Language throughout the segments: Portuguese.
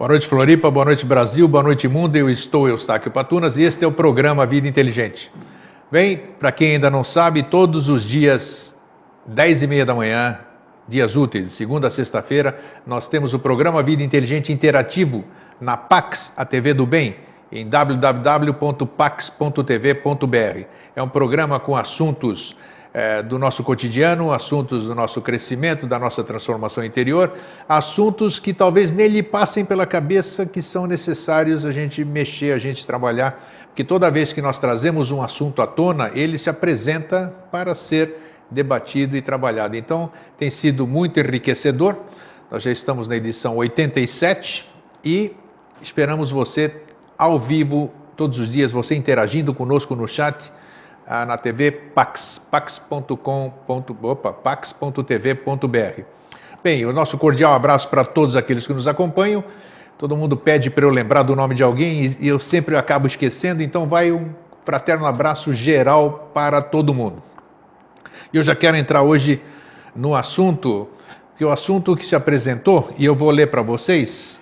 Boa noite, Floripa, boa noite, Brasil, boa noite, mundo. Eu estou Eustáquio Patunas e este é o programa Vida Inteligente. Bem, para quem ainda não sabe, todos os dias, 10h30 da manhã, dias úteis, de segunda a sexta-feira, nós temos o programa Vida Inteligente Interativo na Pax, a TV do Bem, em www.pax.tv.br. É um programa com assuntos do nosso cotidiano, assuntos do nosso crescimento, da nossa transformação interior, assuntos que talvez nele passem pela cabeça que são necessários a gente mexer, a gente trabalhar, porque toda vez que nós trazemos um assunto à tona, ele se apresenta para ser debatido e trabalhado. Então, tem sido muito enriquecedor. Nós já estamos na edição 87 e esperamos você ao vivo todos os dias, você interagindo conosco no chat, na TV Pax, pax.tv.br. Bem, o nosso cordial abraço para todos aqueles que nos acompanham. Todo mundo pede para eu lembrar do nome de alguém e eu sempre acabo esquecendo, então vai um fraterno abraço geral para todo mundo. E eu já quero entrar hoje no assunto, que é o assunto que se apresentou, e eu vou ler para vocês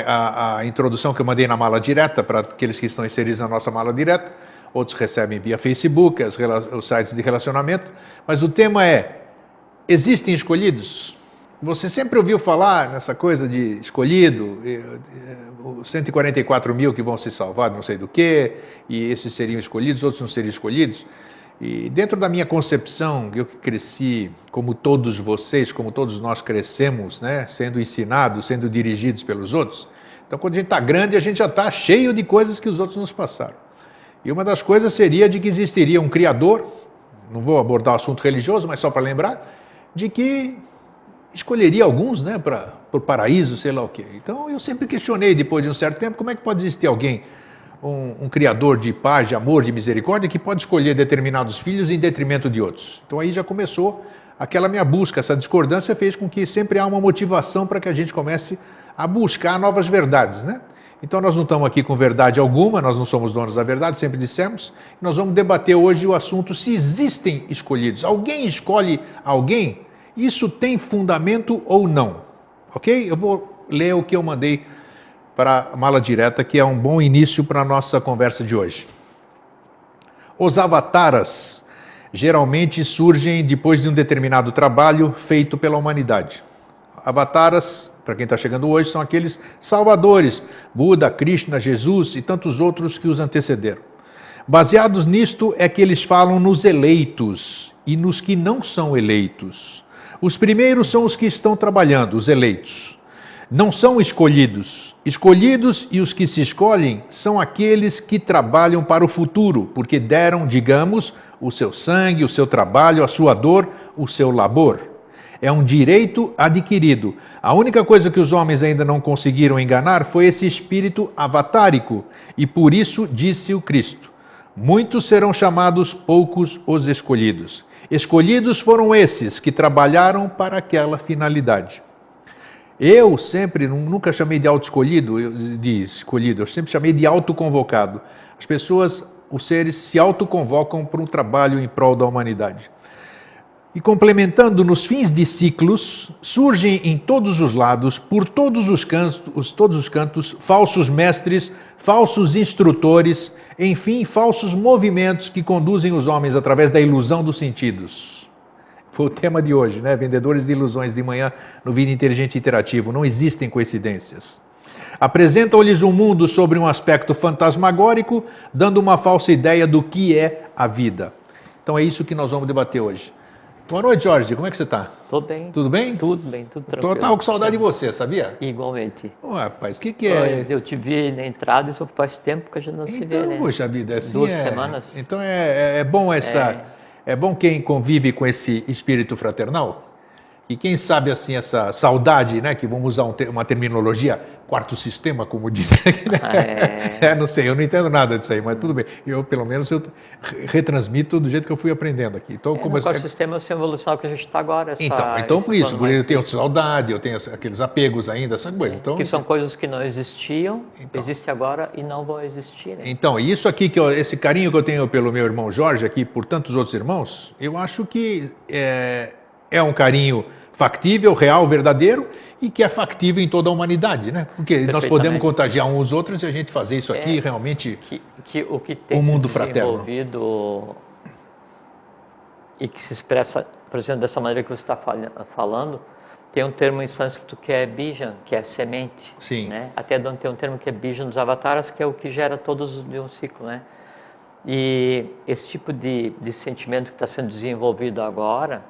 a introdução que eu mandei na mala direta, para aqueles que estão inseridos na nossa mala direta. Outros recebem via Facebook, os sites de relacionamento, mas o tema é: existem escolhidos? Você sempre ouviu falar nessa coisa de escolhido, os 144 mil que vão se salvar, não sei do que, e esses seriam escolhidos, outros não seriam escolhidos. E dentro da minha concepção, eu que cresci, como todos vocês, como todos nós crescemos, né, sendo ensinados, sendo dirigidos pelos outros, então quando a gente está grande, a gente já está cheio de coisas que os outros nos passaram. E uma das coisas seria de que existiria um Criador, não vou abordar o assunto religioso, mas só para lembrar, de que escolheria alguns, né, para o paraíso, sei lá o quê. Então eu sempre questionei, depois de um certo tempo, como é que pode existir alguém, um Criador de paz, de amor, de misericórdia, que pode escolher determinados filhos em detrimento de outros. Então aí já começou aquela minha busca, essa discordância fez com que sempre há uma motivação para que a gente comece a buscar novas verdades, né? Então nós não estamos aqui com verdade alguma, nós não somos donos da verdade, sempre dissemos. Nós vamos debater hoje o assunto se existem escolhidos. Alguém escolhe alguém? Isso tem fundamento ou não? Ok? Eu vou ler o que eu mandei para a mala direta, que é um bom início para a nossa conversa de hoje. Os avataras geralmente surgem depois de um determinado trabalho feito pela humanidade. Avataras, para quem está chegando hoje, são aqueles salvadores, Buda, Krishna, Jesus e tantos outros que os antecederam. Baseados nisto é que eles falam nos eleitos e nos que não são eleitos. Os primeiros são os que estão trabalhando, os eleitos. Não são escolhidos. Escolhidos e os que se escolhem são aqueles que trabalham para o futuro, porque deram, digamos, o seu sangue, o seu trabalho, a sua dor, o seu labor. É um direito adquirido. A única coisa que os homens ainda não conseguiram enganar foi esse espírito avatárico, e por isso disse o Cristo: muitos serão chamados, poucos os escolhidos. Escolhidos foram esses que trabalharam para aquela finalidade. Eu sempre, nunca chamei de auto-escolhido, eu sempre chamei de autoconvocado. As pessoas, os seres, se autoconvocam para um trabalho em prol da humanidade. E complementando, nos fins de ciclos, surgem em todos os lados, por todos os cantos, falsos mestres, falsos instrutores, enfim, falsos movimentos que conduzem os homens através da ilusão dos sentidos. Foi o tema de hoje, né? Vendedores de ilusões de manhã no Vida Inteligente Interativo. Não existem coincidências. Apresentam-lhes um mundo sobre um aspecto fantasmagórico, dando uma falsa ideia do que é a vida. Então é isso que nós vamos debater hoje. Boa noite, Jorge. Como é que você está? Tô bem. Tudo bem? Tudo bem, tudo tranquilo. Eu estava com saudade de você, sabia? Igualmente. Ô, rapaz, o que é? Eu te vi na entrada, isso faz tempo que a gente não se vê, né? Poxa vida, assim 2 semanas. Então é bom é bom quem convive com esse espírito fraternal. E quem sabe assim essa saudade, né, que vamos usar uma terminologia, quarto sistema, como dizem, né? Não sei, eu não entendo nada disso aí, mas tudo bem. Eu, pelo menos, eu retransmito do jeito que eu fui aprendendo aqui. Então, O quarto sistema é a evolução que a gente está agora. Então por isso, eu tenho saudade, eu tenho aqueles apegos ainda, essa coisa. Então, que são coisas que não existiam, existem agora e não vão existir. Né? Então, isso aqui, esse carinho que eu tenho pelo meu irmão Jorge aqui, por tantos outros irmãos, eu acho que é um carinho factível, real, verdadeiro, e que é factível em toda a humanidade, né? Porque nós podemos contagiar uns aos outros e a gente fazer isso aqui realmente o que tem mundo se desenvolvido fraterno. E que se expressa, por exemplo, dessa maneira que você está falando, tem um termo em sânscrito que é bijan, que é semente. Sim. Né? Até tem um termo que é bijan dos avataras, que é o que gera todos de um ciclo, né? E esse tipo de sentimento que está sendo desenvolvido agora,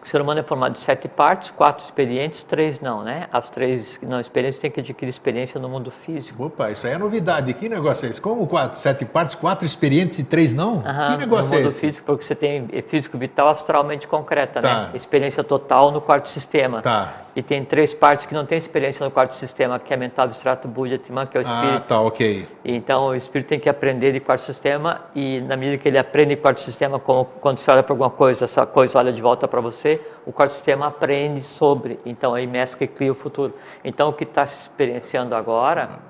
o ser humano é formado de 7 partes, 4 experientes, 3 não, né? As 3 não experientes têm que adquirir experiência no mundo físico. Opa, isso aí é novidade. Que negócio é esse? Como 7 partes, 4 experientes e 3 não? Que negócio é esse? No mundo físico, porque você tem físico vital astralmente concreta, né? Experiência total no quarto sistema. Tá. E tem 3 partes que não tem experiência no quarto sistema, que é mental, abstrato, buddha, atman, que é o espírito. Ah, tá, ok. Então o espírito tem que aprender de quarto sistema, e na medida que ele aprende de quarto sistema, como quando você olha para alguma coisa, essa coisa olha de volta para você, o quarto sistema aprende sobre, então aí mescla e cria o futuro. Então o que está se experienciando agora,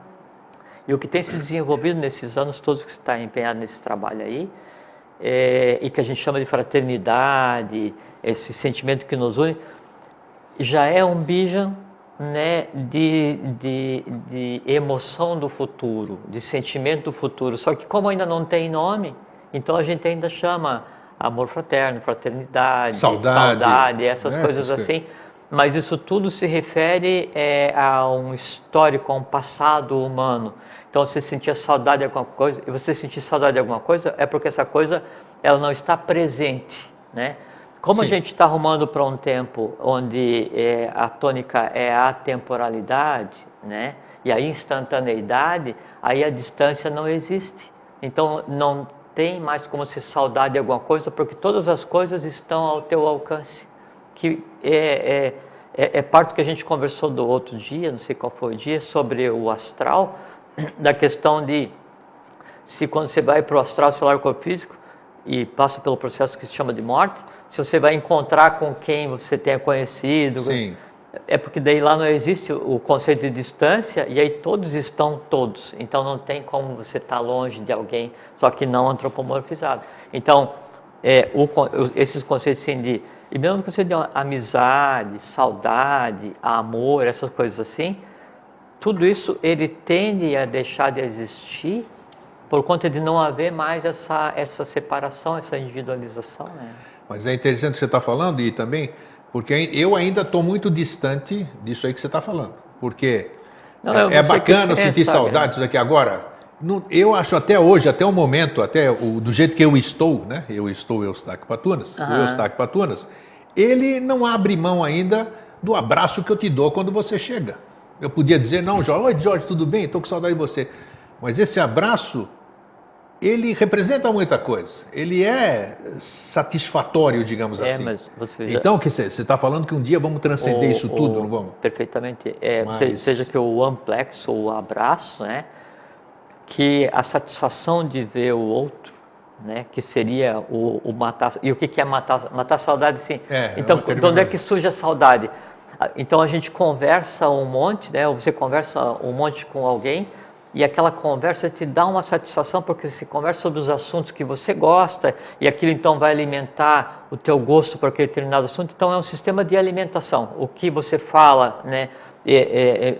e o que tem se desenvolvido nesses anos todos que você está empenhado nesse trabalho aí, e que a gente chama de fraternidade, esse sentimento que nos une, já é um bijan, né, de emoção do futuro, de sentimento do futuro. Só que como ainda não tem nome, então a gente ainda chama amor fraterno, fraternidade, saudade, essas coisas assim. Mas isso tudo se refere a um histórico, a um passado humano. Então você sentia saudade de alguma coisa, e você sentir saudade de alguma coisa é porque essa coisa ela não está presente, né? Como a gente está arrumando para um tempo onde a tônica é a temporalidade, né? E a instantaneidade, aí a distância não existe. Então não tem mais como ser saudade de alguma coisa, porque todas as coisas estão ao teu alcance. Que é parte do que a gente conversou do outro dia, não sei qual foi o dia, sobre o astral, da questão de se quando você vai para o astral, celular, corpo físico, e passa pelo processo que se chama de morte, se você vai encontrar com quem você tenha conhecido, sim, é porque daí lá não existe o conceito de distância, e aí todos estão todos, então não tem como você estar longe de alguém, só que não antropomorfizado. Então, esses conceitos assim de, e mesmo o conceito de amizade, saudade, amor, essas coisas assim, tudo isso ele tende a deixar de existir por conta de não haver mais essa separação, essa individualização, né? Mas é interessante o que você está falando, e também, porque eu ainda estou muito distante disso aí que você está falando. Porque é bacana sentir saudade disso aqui agora. Eu acho até hoje, até o momento, do jeito que eu estou, né? Eu estou Eustáquio Patunas, o Eustáquio Patunas, ele não abre mão ainda do abraço que eu te dou quando você chega. Eu podia dizer, não, Jorge, oi Jorge, tudo bem? Estou com saudade de você. Mas esse abraço, ele representa muita coisa. Ele é satisfatório, digamos assim. Mas então, você está falando que um dia vamos transcender isso tudo, não vamos? Perfeitamente. Seja que o amplex ou o abraço, né? Que a satisfação de ver o outro, né? Que seria o matar. E o que é matar? Matar a saudade, sim. Então, de onde é que surge a saudade? Então a gente conversa um monte, né? Ou você conversa um monte com alguém, e aquela conversa te dá uma satisfação, porque você conversa sobre os assuntos que você gosta, e aquilo então vai alimentar o teu gosto por aquele determinado assunto. Então é um sistema de alimentação. O que você fala, né,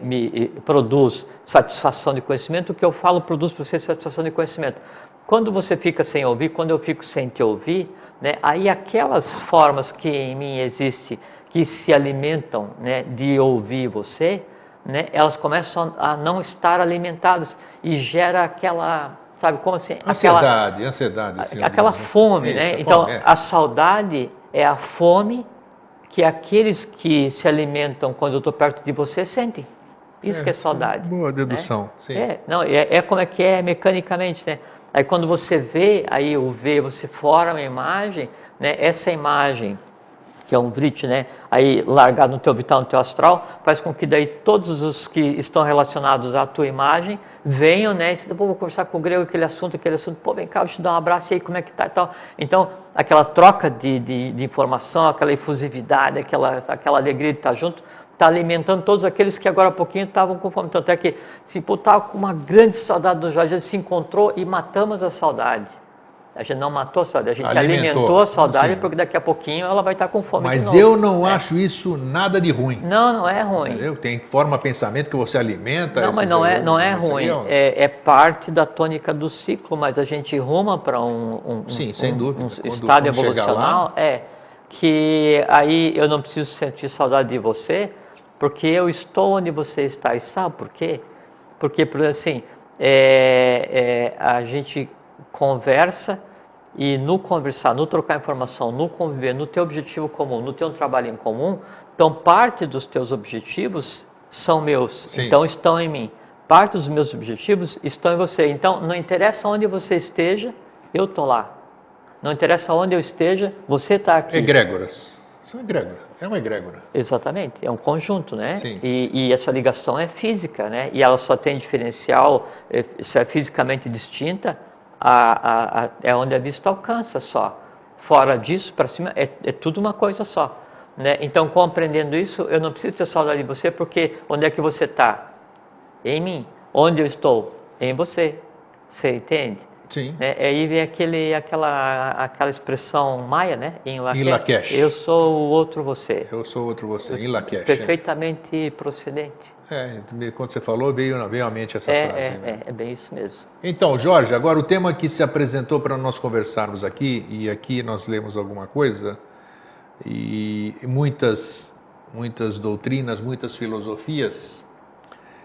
me produz satisfação de conhecimento, o que eu falo produz para você satisfação de conhecimento. Quando você fica sem ouvir, quando eu fico sem te ouvir, né, aí aquelas formas que em mim existem, que se alimentam, né, de ouvir você, né, elas começam a não estar alimentadas, e gera aquela, sabe como assim? Ansiedade. Aquela fome, né? Então, a saudade é a fome que aqueles que se alimentam quando eu estou perto de você sentem. Isso que é saudade. Boa dedução, né? sim. Como é que é mecanicamente, né? Aí quando você vê, aí o ver, você forma uma imagem, né? Essa imagem, que é um vrit, né? Aí largado no teu vital, no teu astral, faz com que daí todos os que estão relacionados à tua imagem venham, né? E você, vou conversar com o grego aquele assunto, pô, vem cá, eu te dou um abraço, e aí como é que tá e tal. Então, aquela troca de informação, aquela efusividade, aquela alegria de estar junto, está alimentando todos aqueles que agora há pouquinho estavam com fome. Tanto é que, se estava com uma grande saudade do Jorge, ele se encontrou e matamos a saudade. A gente não matou a saudade, a gente Alimentou. alimentou a saudade, Sim. porque daqui a pouquinho ela vai estar com fome de Mas novo. eu não acho isso nada de ruim. Não, não é ruim. Entendeu? Tem forma pensamento que você alimenta. Não, mas não é ruim. É parte da tônica do ciclo, mas a gente ruma para Sim, sem dúvida. estado evolucional. Que aí eu não preciso sentir saudade de você, porque eu estou onde você está. E sabe por quê? Porque, por exemplo, assim, a gente conversa e no conversar, no trocar informação, no conviver, no teu objetivo comum, no teu trabalho em comum, então parte dos teus objetivos são meus, Sim. Então estão em mim. Parte dos meus objetivos estão em você. Então não interessa onde você esteja, eu estou lá. Não interessa onde eu esteja, você está aqui. Egrégoras. São egrégoras. É uma egrégora. Exatamente, é um conjunto, né? Sim. E essa ligação é física, né? E ela só tem diferencial, se é fisicamente distinta, é onde a vista alcança só. Fora disso, para cima, é tudo uma coisa só. Né? Então, compreendendo isso, eu não preciso ter saudade de você, porque onde é que você está? Em mim. Onde eu estou? Em você. Você entende? Sim. Né? Aí vem aquela expressão maia, né? Em Lakesh. Eu sou o outro você. Eu sou outro você. Em Lakesh. Perfeitamente procedente. Quando você falou, veio à mente essa frase. Né? É bem isso mesmo. Então, Jorge, agora o tema que se apresentou para nós conversarmos aqui, e aqui nós lemos alguma coisa, e muitas doutrinas, muitas filosofias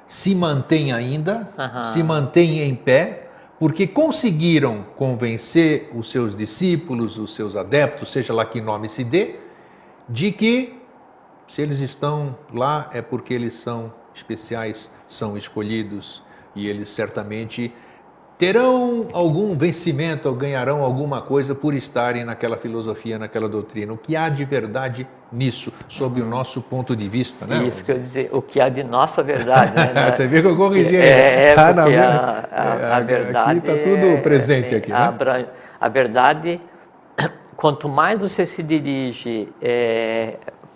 se mantêm ainda, se mantêm em pé, porque conseguiram convencer os seus discípulos, os seus adeptos, seja lá que nome se dê, de que se eles estão lá é porque eles são especiais, são escolhidos, e eles certamente terão algum vencimento ou ganharão alguma coisa por estarem naquela filosofia, naquela doutrina. O que há de verdade nisso, sob o nosso ponto de vista, né? Isso que eu ia dizer, o que há de nossa verdade, né? Você viu que eu corrigi aí. Porque a verdade... Aqui está tudo presente aqui, né? A verdade, quanto mais você se dirige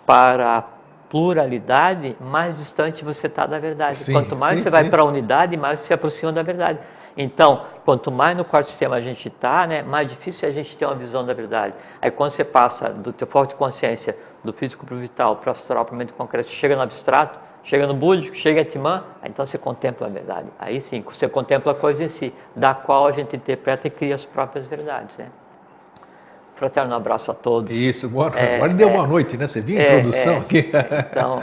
para a pluralidade, mais distante você está da verdade. Sim, quanto mais você vai para a unidade, mais você se aproxima da verdade. Então, quanto mais no quarto sistema a gente está, né, mais difícil é a gente ter uma visão da verdade. Aí quando você passa do teu foco de consciência, do físico para o vital, para o astral, para o mente concreto, chega no abstrato, chega no búdico, chega em Atman, então você contempla a verdade. Aí sim, você contempla a coisa em si, da qual a gente interpreta e cria as próprias verdades, né? Fraterno abraço a todos. Isso, agora deu boa noite, né? Você viu a introdução aqui? Então,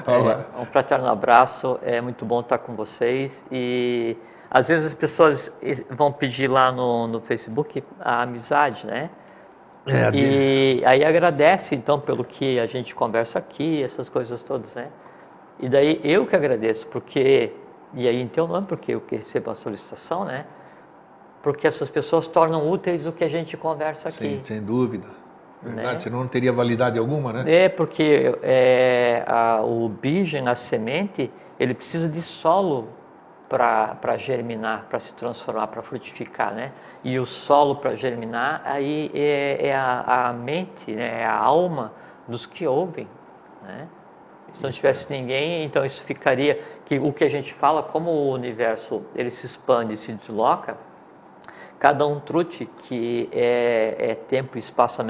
um fraterno abraço, é muito bom estar com vocês. E às vezes as pessoas vão pedir lá no Facebook a amizade, né? E aí agradece, então, pelo que a gente conversa aqui, essas coisas todas, né? E daí eu que agradeço, porque, e aí em teu nome, porque eu que recebo a solicitação, né? Porque essas pessoas tornam úteis o que a gente conversa aqui. Sim, sem dúvida. Verdade, né? Senão não teria validade alguma, né? Porque o bijem, a semente, ele precisa de solo para germinar, para se transformar, para frutificar, né? E o solo para germinar, aí é a mente, né? É a alma dos que ouvem, né? Se não tivesse ninguém, então isso ficaria, que o que a gente fala, como o universo ele se expande, se desloca, cada um truque que é tempo e espaço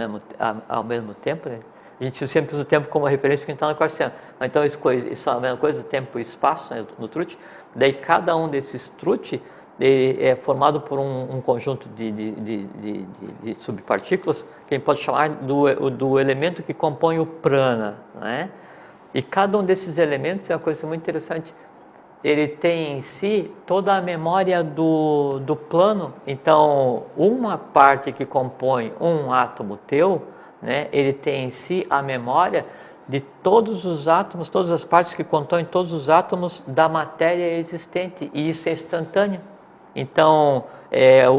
ao mesmo tempo, né? A gente sempre usa o tempo como referência porque está na quarta cena. Então isso é a mesma coisa, tempo e espaço, né, no truque. Daí cada um desses truques é formado por um conjunto de subpartículas que a gente pode chamar do elemento que compõe o prana, né? E cada um desses elementos é uma coisa muito interessante. Ele tem em si toda a memória do plano. Então, uma parte que compõe um átomo teu, né, ele tem em si a memória de todos os átomos, todas as partes que compõem todos os átomos da matéria existente. E isso é instantâneo. Então,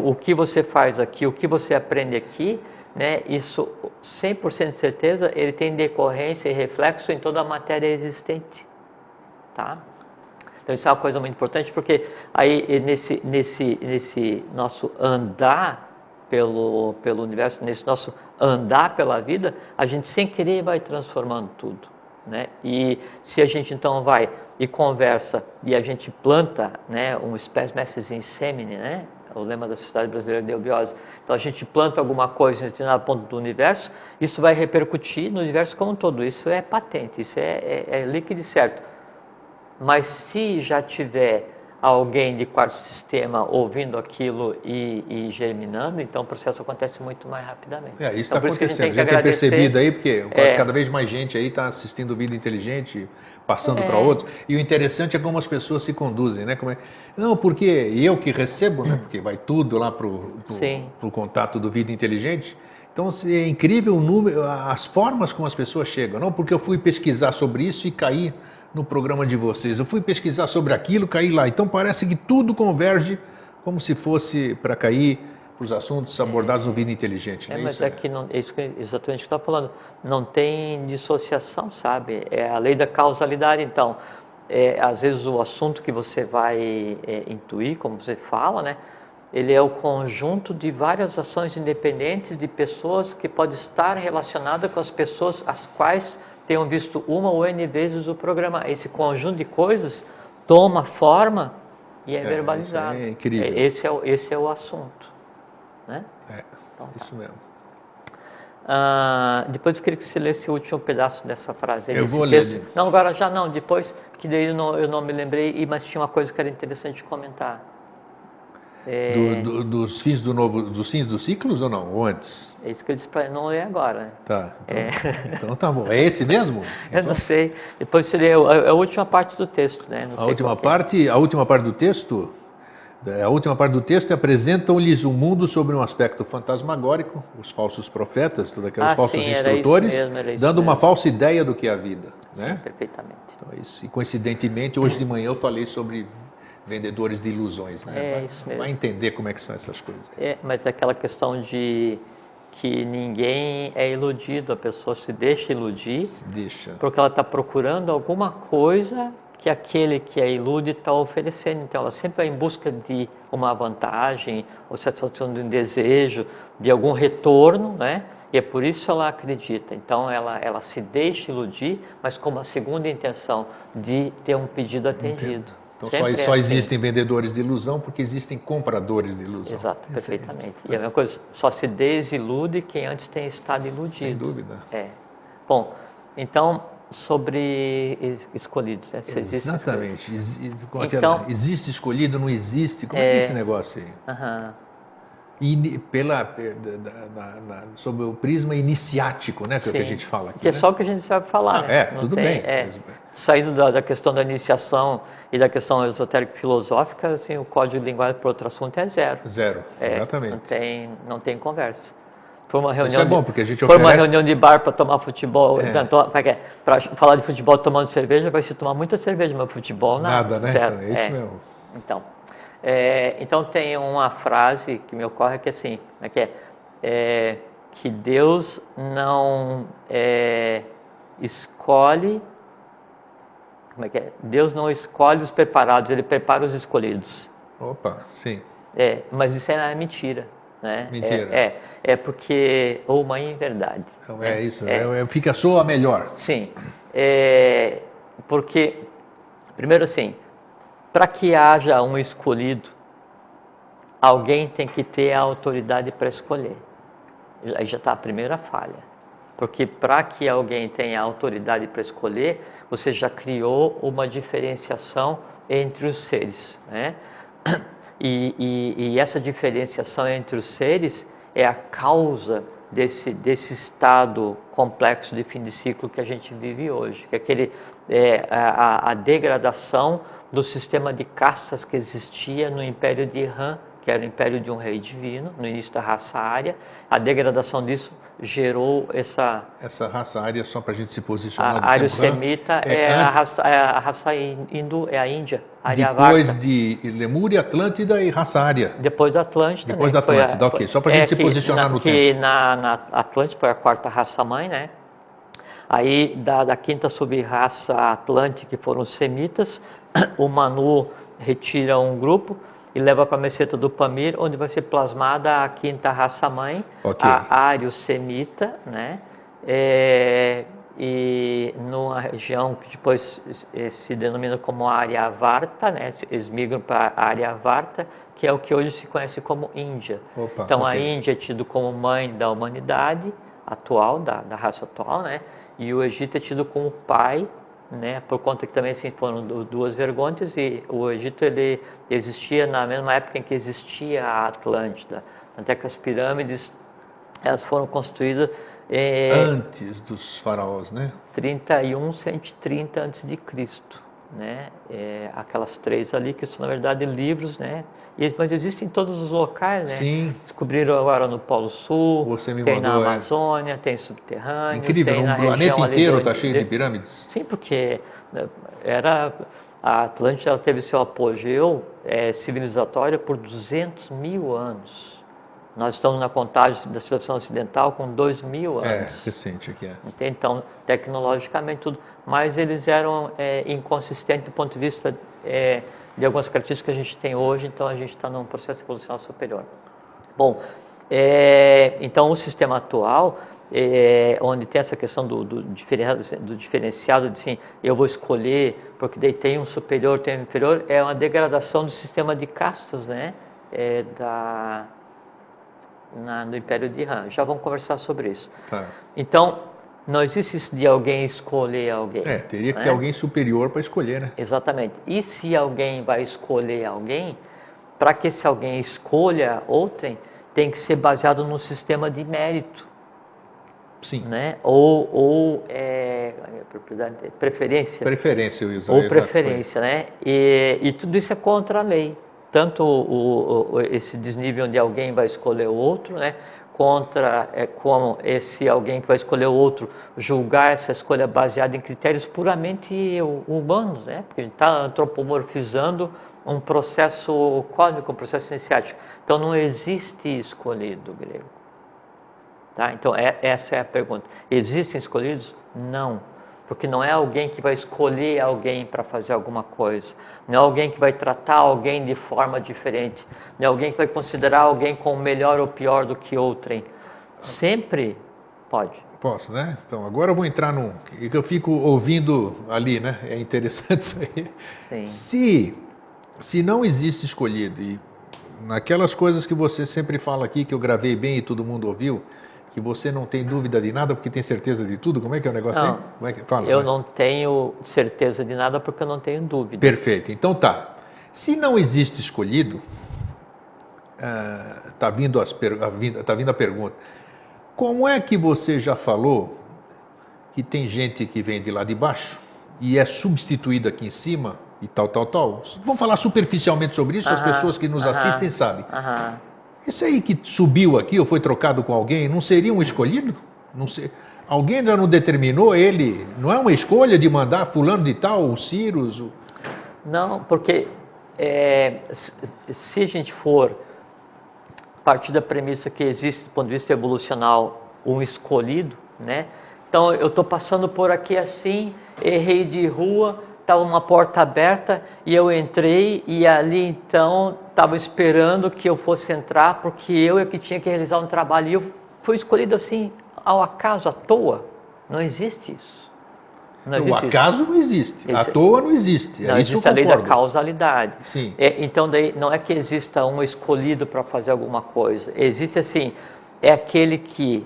o que você faz aqui, o que você aprende aqui, né, isso 100% de certeza, ele tem decorrência e reflexo em toda a matéria existente. Tá? Então isso é uma coisa muito importante, porque aí nesse nosso andar pelo universo, nesse nosso andar pela vida, a gente sem querer vai transformando tudo, né? E se a gente então vai e conversa e a gente planta, né, um espécies em semine, né, O lema da Sociedade Brasileira de Eubiose. Então a gente planta alguma coisa em determinado ponto do universo, isso vai repercutir no universo como um todo. Isso é patente, isso é líquido e certo. Mas se já tiver alguém de quarto sistema ouvindo aquilo e germinando, então o processo acontece muito mais rapidamente. Isso está então, por isso que acontecendo. a gente Tem percebido aí, porque É. cada vez mais gente aí está assistindo Vida Inteligente, passando para outros. E o interessante é como as pessoas se conduzem, né? Não, porque eu que recebo, né? Porque vai tudo lá para o contato do Vida Inteligente. Então é incrível o número, as formas como as pessoas chegam. Não, porque eu fui pesquisar sobre isso e caí no programa de vocês. Eu fui pesquisar sobre aquilo, caí lá. Então parece que tudo converge como se fosse para cair para os assuntos abordados no Vida Inteligente. Né? Mas que não, é isso exatamente o que eu estava falando. Não tem dissociação, sabe? É a lei da causalidade. Então, às vezes o assunto que você vai intuir, como você fala, né? Ele é o conjunto de várias ações independentes de pessoas que pode estar relacionada com as pessoas as quais tenham visto uma ou N vezes o programa. Esse conjunto de coisas toma forma e é verbalizado. Isso é incrível. Esse é o assunto. Né? Então, isso mesmo. Depois eu queria que você lesse o último pedaço dessa frase. Eu vou ler. Não, agora já não, depois, que daí eu não me lembrei, mas tinha uma coisa que era interessante comentar. Dos fins dos fins dos ciclos ou não? Ou antes? É isso que eu disse para não ler agora. Né? Tá. Então tá bom. É esse mesmo? Então, eu não sei. Depois você lê a última parte do texto, né? A última parte do texto. A última parte do texto apresentam-lhes um mundo sobre um aspecto fantasmagórico, os falsos profetas, todos aqueles falsos instrutores, dando uma falsa ideia do que é a vida. Sim, né? Perfeitamente. Então, e coincidentemente, hoje de manhã eu falei sobre vendedores de ilusões. Né? Isso mesmo. Vai entender como é que são essas coisas. Mas é aquela questão de que ninguém é iludido, a pessoa se deixa iludir, porque ela está procurando alguma coisa que aquele que a ilude está oferecendo. Então, ela sempre vai em busca de uma vantagem, ou satisfação de um desejo, de algum retorno, né? E é por isso ela acredita. Então, ela se deixa iludir, mas com uma segunda intenção de ter um pedido atendido. Então, só existem vendedores de ilusão porque existem compradores de ilusão. Exato, perfeitamente. E a mesma coisa, só se desilude quem antes tem estado iludido. Sem dúvida. Bom, então, sobre escolhidos. Né? Exatamente. Então, existe escolhido, não existe? Como é esse negócio aí? E sob o prisma iniciático, né? Que é o que a gente fala aqui. Que é só o que a gente sabe falar. Né? Tudo bem. Saindo da questão da iniciação e da questão esotérica filosófica, assim, o código de linguagem para outro assunto é zero. Zero, exatamente. Não tem conversa. Foi uma reunião. Isso é bom, porque a gente uma reunião de bar para tomar futebol. Para falar de futebol tomando cerveja, vai se tomar muita cerveja, mas futebol nada. Nada, né? Zero. É isso mesmo. Então tem uma frase que me ocorre que assim, que Deus não escolhe. Como é que é? Deus não escolhe os preparados, Ele prepara os escolhidos. Opa, sim. Mas isso é mentira. Né? Mentira. Porque ou uma inverdade. Isso, fica soa melhor. Sim, porque, primeiro assim, para que haja um escolhido, alguém tem que ter a autoridade para escolher. Aí já está a primeira falha. Porque para que alguém tenha autoridade para escolher, você já criou uma diferenciação entre os seres. Né? E essa diferenciação entre os seres é a causa desse estado complexo de fim de ciclo que a gente vive hoje. Que é a degradação do sistema de castas que existia no Império de Irã, que era o império de um rei divino, no início da raça ária. A degradação disso gerou essa raça ária, só para a gente se posicionar. A ário-semita a raça hindu, é a Índia. Depois de Lemúria, Atlântida e raça ária. Depois da Atlântida. Depois da Atlântida, ok. Só para a gente se posicionar no tempo. Que na Atlântida foi a quarta raça-mãe, né? Aí da quinta sub-raça Atlântica, que foram os semitas, o Manu retira um grupo e leva para a meseta do Pamir, onde vai ser plasmada a quinta raça-mãe, a ário-semita, né? E numa região que depois se denomina como Aryavarta, né? Eles migram para Aryavarta, que é o que hoje se conhece como Índia. Opa, então, a ok. Índia é tido como mãe da humanidade atual, da raça atual, né? E o Egito é tido como pai, né? Por conta que também assim, foram duas vergonhas, e o Egito ele existia na mesma época em que existia a Atlântida. Até que as pirâmides elas foram construídas Antes dos faraós, né? 31, 130 antes de Cristo, né? Aquelas três ali que são na verdade livros, né? Mas existem em todos os locais, né? Sim. Descobriram agora no Polo Sul, Você me tem na mandou, Amazônia, tem subterrâneo, Incrível, tem na no planeta região ali inteiro está cheio de pirâmides. Sim, porque né, a Atlântida ela teve seu apogeu civilizatório por 200.000 anos. Nós estamos na contagem da civilização ocidental com 2.000 anos. Recente aqui. Então, tecnologicamente tudo, mas eles eram inconsistentes do ponto de vista de algumas características que a gente tem hoje, então a gente está num processo evolucional superior. Bom, então o sistema atual, onde tem essa questão do diferenciado, de assim, eu vou escolher, porque daí tem um superior, tem um inferior, é uma degradação do sistema de castas, né? No Império de Han. Já vamos conversar sobre isso. Tá. Então, não existe isso de alguém escolher alguém. Teria que né? ter alguém superior para escolher, né? Exatamente. E se alguém vai escolher alguém, para que esse alguém escolha outrem, tem que ser baseado num sistema de mérito. Sim. Né? Ou preferência. Preferência, eu ia usar. Ou preferência, né? E tudo isso é contra a lei. Tanto esse desnível onde alguém vai escolher o outro, né? Contra como esse alguém que vai escolher o outro julgar essa escolha baseada em critérios puramente humanos, né? Porque a gente está antropomorfizando um processo cósmico, um processo iniciático. Então não existe escolhido grego. Tá? Então essa é a pergunta. Existem escolhidos? Não. Porque não é alguém que vai escolher alguém para fazer alguma coisa. Não é alguém que vai tratar alguém de forma diferente. Não é alguém que vai considerar alguém como melhor ou pior do que outrem. Sempre pode. Posso, né? Então, agora eu vou entrar num... que eu fico ouvindo ali, né? É interessante isso aí. Sim. Se não existe escolhido, e naquelas coisas que você sempre fala aqui, que eu gravei bem e todo mundo ouviu, que você não tem dúvida de nada porque tem certeza de tudo? Como é que é o negócio aí? Como é que fala? Eu não tenho certeza de nada porque eu não tenho dúvida. Perfeito. Então tá. Se não existe escolhido, tá vindo a pergunta. Como é que você já falou que tem gente que vem de lá de baixo e é substituída aqui em cima e tal? Vamos falar superficialmente sobre isso, as pessoas que nos assistem sabem. Esse aí que subiu aqui ou foi trocado com alguém, não seria um escolhido? Não sei. Alguém já não determinou ele? Não é uma escolha de mandar fulano de tal, o Cyrus? Não, porque se a gente for partir da premissa que existe, do ponto de vista evolucional, um escolhido, né? Então, eu estou passando por aqui assim, errei de rua, estava uma porta aberta e eu entrei e ali então estava esperando que eu fosse entrar porque eu é que tinha que realizar um trabalho e eu fui escolhido assim ao acaso, à toa. Não existe isso. Não existe o acaso isso. Não existe, à toa não existe. Não existe a lei da causalidade. Sim. Então daí não é que exista um escolhido para fazer alguma coisa. Existe assim, é aquele que,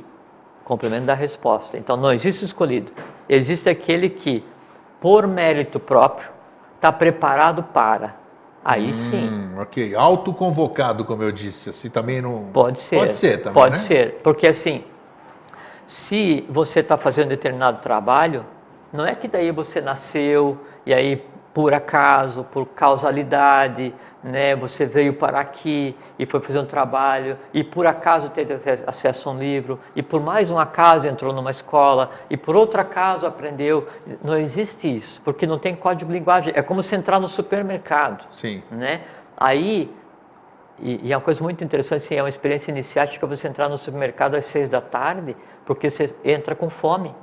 complemento da resposta. Então não existe escolhido. Existe aquele que por mérito próprio, está preparado para. Aí sim. Ok. Autoconvocado, como eu disse, assim também não... Pode ser. Pode ser também, Pode né? ser, porque assim, se você está fazendo determinado trabalho, não é que daí você nasceu e aí por acaso, por causalidade, né, você veio para aqui e foi fazer um trabalho e por acaso teve acesso a um livro e por mais um acaso entrou numa escola e por outro acaso aprendeu. Não existe isso, porque não tem código de linguagem. É como se entrar no supermercado. Sim. Né? Aí, e é uma coisa muito interessante, assim, é uma experiência iniciática você entrar no supermercado às 6 da tarde, porque você entra com fome.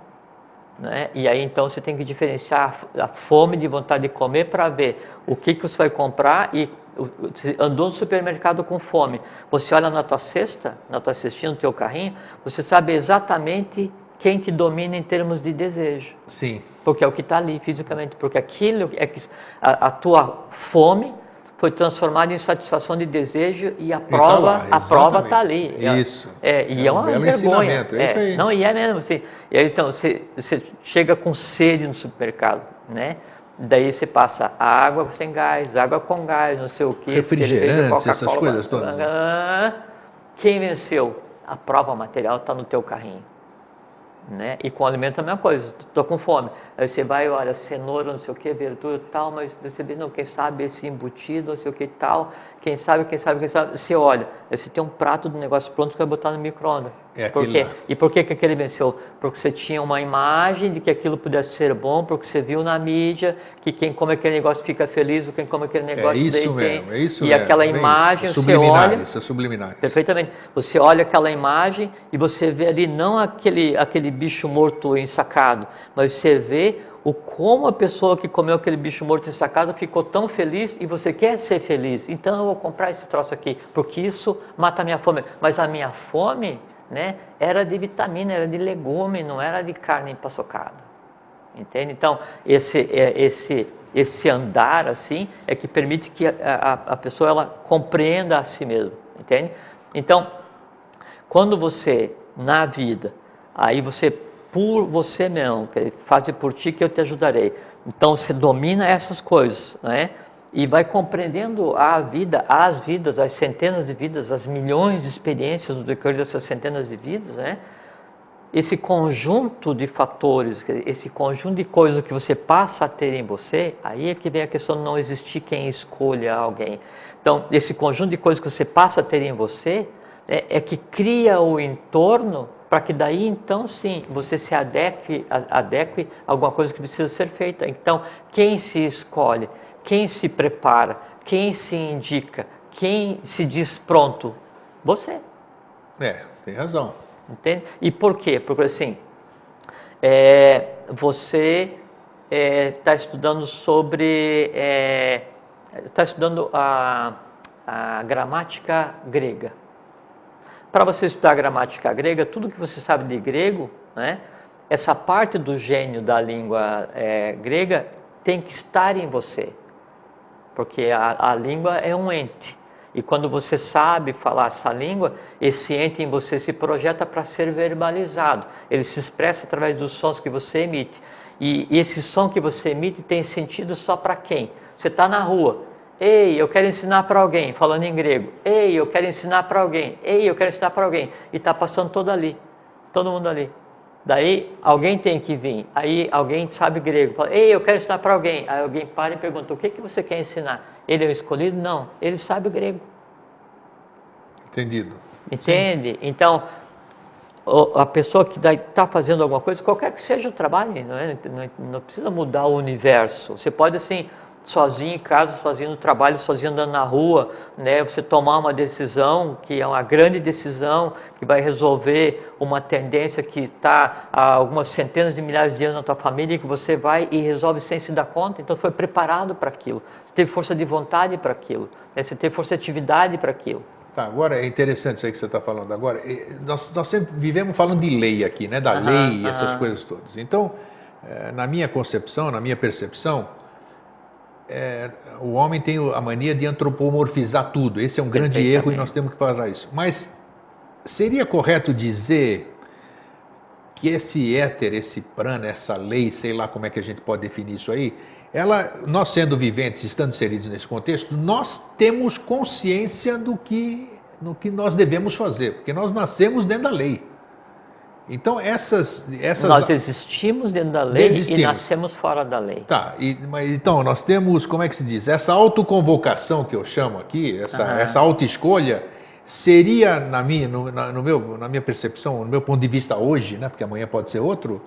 Né? E aí então você tem que diferenciar a fome de vontade de comer para ver o que você vai comprar. E você andou no supermercado com fome, você olha na tua cesta, na tua cestinha, no teu carrinho, você sabe exatamente quem te domina em termos de desejo. Sim. Porque é o que está ali fisicamente, porque aquilo é que a tua fome foi transformado em satisfação de desejo e a tá prova lá, a prova exatamente. está ali. Isso. E é um uma belo vergonha. ensinamento, é isso aí. Não, e é mesmo. Assim, e aí, então, você chega com sede no supermercado, né? Daí você passa água sem gás, água com gás, não sei o quê, Refrigerantes, essas coisas todas. Quem venceu? A prova material está no teu carrinho. Né? E com alimento a mesma coisa, estou com fome. Aí você vai, olha, cenoura, não sei o que, verdura e tal, mas você vê, não, quem sabe esse embutido, não sei o que e tal, quem sabe, você olha, aí você tem um prato do negócio pronto que vai botar no micro-ondas. Por quê? E por que aquele venceu? Porque você tinha uma imagem de que aquilo pudesse ser bom, porque você viu na mídia que quem come aquele negócio fica feliz, ou quem come aquele negócio é isso daí mesmo, tem. É isso e mesmo, aquela imagem, você olha. Isso é subliminares. Perfeitamente. Você olha aquela imagem e você vê ali não aquele bicho morto ensacado, mas você vê como a pessoa que comeu aquele bicho morto ensacado ficou tão feliz e você quer ser feliz. Então eu vou comprar esse troço aqui, porque isso mata a minha fome. Mas a minha fome, né, era de vitamina, era de legume, não era de carne empaçocada. Entende? Então, esse andar assim é que permite que a pessoa ela compreenda a si mesma. Entende? Então, quando você, na vida, aí você, por você mesmo, faz por ti que eu te ajudarei. Então, você domina essas coisas, né? E vai compreendendo a vida, as vidas, as centenas de vidas, as milhões de experiências no decorrer dessas centenas de vidas, né? Esse conjunto de fatores, esse conjunto de coisas que você passa a ter em você, aí é que vem a questão de não existir quem escolha alguém. Então, esse conjunto de coisas que você passa a ter em você, é que cria o entorno para que daí, então, sim, você se adeque a alguma coisa que precisa ser feita. Então, quem se escolhe, quem se prepara, quem se indica, quem se diz pronto? Você. Tem razão. Entende? E por quê? Porque assim, você está estudando está estudando a gramática grega. Para você estudar a gramática grega, tudo que você sabe de grego, né, essa parte do gênio da língua grega tem que estar em você, porque a língua é um ente. E quando você sabe falar essa língua, esse ente em você se projeta para ser verbalizado. Ele se expressa através dos sons que você emite. E esse som que você emite tem sentido só para quem? Você está na rua. Ei, eu quero ensinar para alguém, falando em grego. Ei, eu quero ensinar para alguém. Ei, eu quero ensinar para alguém. E está passando todo mundo ali. Daí alguém tem que vir. Aí alguém sabe grego. Fala, ei, eu quero ensinar para alguém. Aí alguém para e pergunta, o que você quer ensinar? Ele é o escolhido? Não, ele sabe grego. Entendido. Entende? Sim. Então, a pessoa que está fazendo alguma coisa, qualquer que seja o trabalho, não precisa mudar o universo. Você pode, assim, sozinho em casa, sozinho no trabalho, sozinho andando na rua, né? Você tomar uma decisão, que é uma grande decisão, que vai resolver uma tendência que está há algumas centenas de milhares de anos na tua família, que você vai e resolve sem se dar conta. Então, foi preparado para aquilo. Você teve força de vontade para aquilo, né? Você teve força de atividade para aquilo. Tá, agora é interessante isso aí que você está falando agora. Nós sempre vivemos falando de lei aqui, né? Da lei e essas coisas todas. Então, na minha concepção, na minha percepção, o homem tem a mania de antropomorfizar tudo. Esse é um grande erro e nós temos que parar isso. Mas seria correto dizer que esse éter, esse prana, essa lei, sei lá como é que a gente pode definir isso aí, nós sendo viventes, estando inseridos nesse contexto, nós temos consciência do que nós devemos fazer, porque nós nascemos dentro da lei. Então nós existimos dentro da lei e nascemos fora da lei. Tá, então nós temos, como é que se diz, essa autoconvocação que eu chamo aqui, essa autoescolha, seria, na minha percepção, no meu ponto de vista hoje, né, porque amanhã pode ser outro,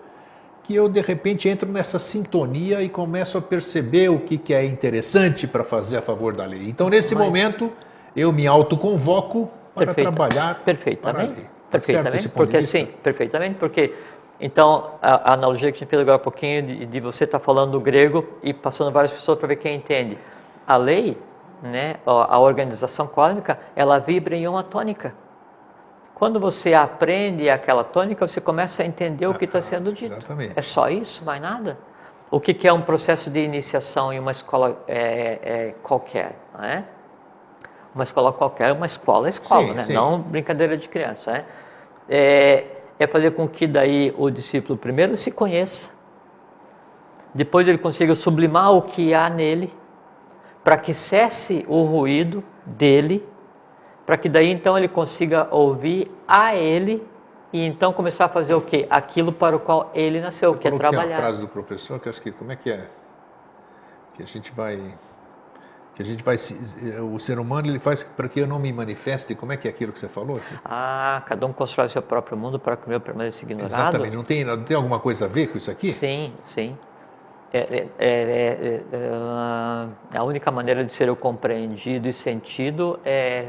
que eu de repente entro nessa sintonia e começo a perceber o que é interessante para fazer a favor da lei. Então, nesse momento, eu me autoconvoco para trabalhar para a lei. Perfeitamente, porque assim, perfeitamente, porque então a analogia que a gente fez agora há pouquinho de você estar falando do grego e passando várias pessoas para ver quem entende. A lei, né, a organização cósmica, ela vibra em uma tônica. Quando você aprende aquela tônica, você começa a entender o que está sendo dito. Exatamente. É só isso, mais nada. O que é um processo de iniciação em uma escola qualquer? né? Uma escola qualquer, uma escola é escola, Sim, né? sim. Não brincadeira de criança, né? É fazer com que daí o discípulo primeiro se conheça, depois ele consiga sublimar o que há nele, para que cesse o ruído dele, para que daí então ele consiga ouvir a ele e então começar a fazer o quê? Aquilo para o qual ele nasceu, Você que é falou que tem uma trabalhar. frase do professor que eu acho que, como é que é? Que a gente vai, o ser humano ele faz para que eu não me manifeste. Como é que é aquilo que você falou? Cada um constrói seu próprio mundo para que o meu permaneça ignorado. Exatamente, não tem alguma coisa a ver com isso aqui? Sim, sim. A única maneira de ser eu compreendido e sentido é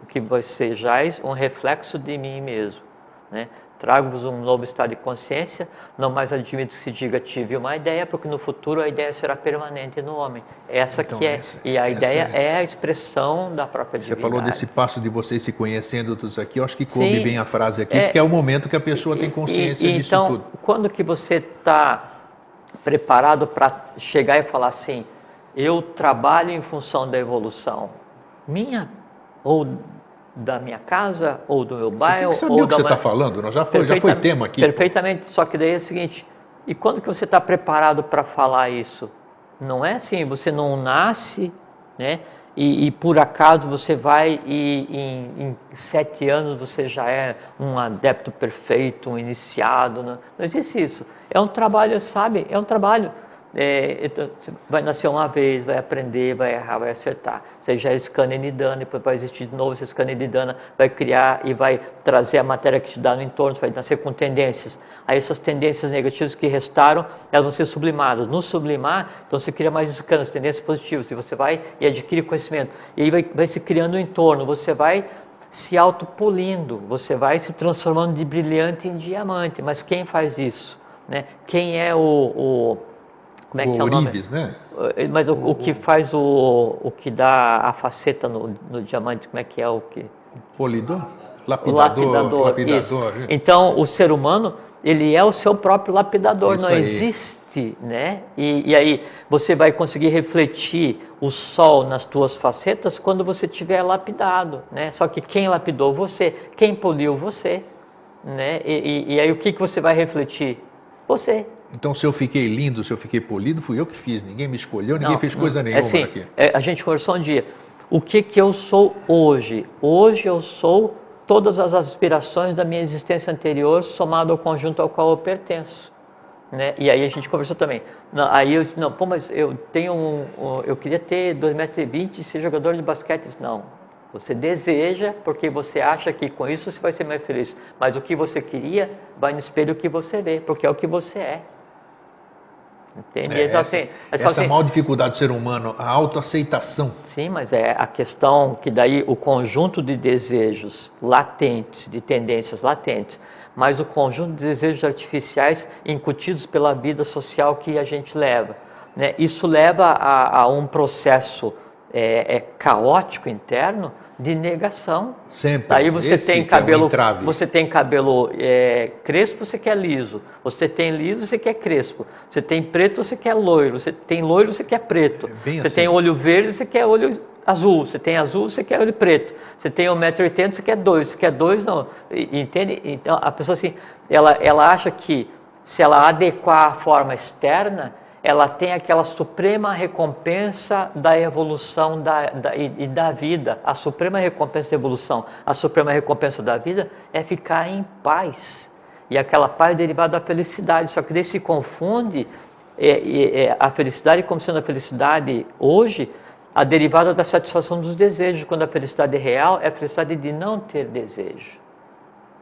que vós sejais um reflexo de mim mesmo, né? Trago-vos um novo estado de consciência, não mais admito que se diga tive uma ideia, porque no futuro a ideia será permanente no homem. Então, Ideia é a expressão da própria divindade. Você falou desse passo de vocês se conhecendo tudo isso aqui, eu acho que coube Sim, bem a frase aqui, porque é o momento que a pessoa tem consciência disso então, tudo. quando que você está preparado para chegar e falar assim, eu trabalho em função da evolução minha, ou da minha casa, ou do meu bairro, você tem que saber o que você está falando, já foi tema aqui. Perfeitamente, só que daí é o seguinte, e quando que você está preparado para falar isso? Não é assim, você não nasce, né? E por acaso você vai e em 7 anos você já é um adepto perfeito, um iniciado. Não existe isso. É um trabalho, sabe? É um trabalho. Então, você vai nascer uma vez, vai aprender, vai errar, vai acertar. Você já é scanner nidana, depois vai existir de novo esse scanner nidana, vai criar e vai trazer a matéria que te dá no entorno, vai nascer com tendências. Aí essas tendências negativas que restaram, elas vão ser sublimadas. No sublimar, então você cria mais scanners, tendências positivas, e você vai e adquire conhecimento. E aí vai se criando um entorno, você vai se autopolindo, você vai se transformando de brilhante em diamante. Mas quem faz isso? Né? Quem é como é que é o nome? Ourives, né? Mas o que faz o que dá a faceta no diamante, como é que é o que? Polidor? Lapidador. Isso. Então, o ser humano, ele é o seu próprio lapidador, isso não aí. Existe, né? E aí, você vai conseguir refletir o sol nas tuas facetas quando você tiver lapidado, né? Só que quem lapidou você, quem poliu você, né? E aí, o que você vai refletir? Você. Então, se eu fiquei lindo, se eu fiquei polido, fui eu que fiz. Ninguém me escolheu, ninguém fez coisa nenhuma assim, aqui. A gente conversou um dia. O que eu sou hoje? Hoje eu sou todas as aspirações da minha existência anterior somado ao conjunto ao qual eu pertenço. Né? E aí a gente conversou também. Aí eu disse, mas eu tenho eu queria ter 2,20 m e ser jogador de basquete. Eu disse, não. Você deseja, porque você acha que com isso você vai ser mais feliz. Mas o que você queria, vai no espelho que você vê, porque é o que você é. Entende? Essa maior dificuldade do ser humano, a autoaceitação. Sim, mas é a questão que daí o conjunto de desejos latentes, de tendências latentes, mas o conjunto de desejos artificiais incutidos pela vida social que a gente leva. Né? Isso leva a um processo caótico interno de negação. Sempre. Daí você tem cabelo, crespo, você quer liso. Você tem liso, você quer crespo. Você tem preto, você quer loiro. Você tem loiro, você quer preto. Você tem olho verde, você quer olho azul. Você tem azul, você quer olho preto. Você tem 1,80 m, você quer 2. Você quer 2, não. Entende? Então a pessoa assim, ela acha que se ela adequar a forma externa, ela tem aquela suprema recompensa da evolução e da vida. A suprema recompensa da evolução, a suprema recompensa da vida é ficar em paz. E aquela paz é derivada da felicidade. Só que daí se confunde a felicidade como sendo a felicidade hoje, a derivada da satisfação dos desejos, quando a felicidade real é a felicidade de não ter desejo.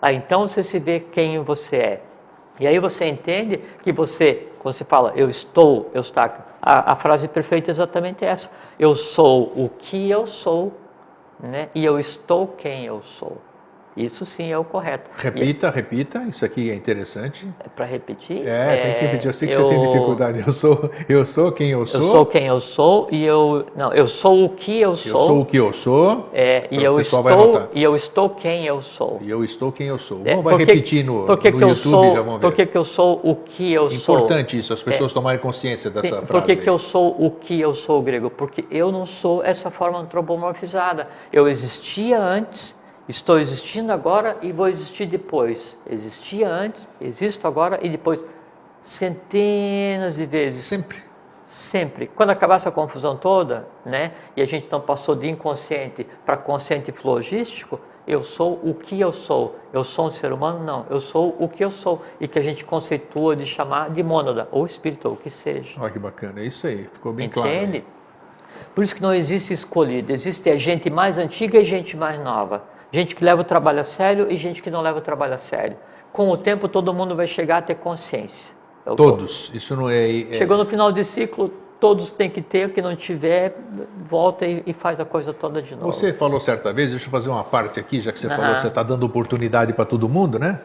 Então você se vê quem você é. E aí você entende que quando você fala, eu estou, a frase perfeita é exatamente essa. Eu sou o que eu sou, né? E eu estou quem eu sou. Isso sim é o correto. Repita, repita, isso aqui é interessante. Para repetir? Tem que repetir. Eu sei que você tem dificuldade. Eu sou quem eu sou. Eu sou quem eu sou e eu sou o que eu sou. Eu sou o que eu sou. E eu estou quem eu sou. E eu estou quem eu sou. Vai repetir no YouTube, já vamos ver. Por que eu sou o que eu sou? Importante isso, as pessoas tomarem consciência dessa frase. Por que eu sou o que eu sou, grego? Porque eu não sou essa forma antropomorfizada. Eu existia antes, estou existindo agora e vou existir depois. Existia antes, existo agora e depois. Centenas de vezes. Sempre. Quando acabar essa confusão toda, né, e a gente então passou de inconsciente para consciente flogístico, eu sou o que eu sou. Eu sou um ser humano? Não. Eu sou o que eu sou. E que a gente conceitua de chamar de mônada, ou espírito, ou o que seja. Olha que bacana, é isso aí, ficou bem claro. Entende? Por isso que não existe escolhido. Existe a gente mais antiga e gente mais nova. Gente que leva o trabalho a sério e gente que não leva o trabalho a sério. Com o tempo, todo mundo vai chegar a ter consciência. Todos, isso não é... Chegou no final de ciclo, todos têm que ter, o que não tiver, volta e faz a coisa toda de novo. Você falou certa vez, deixa eu fazer uma parte aqui, já que você falou, você está dando oportunidade para todo mundo, né?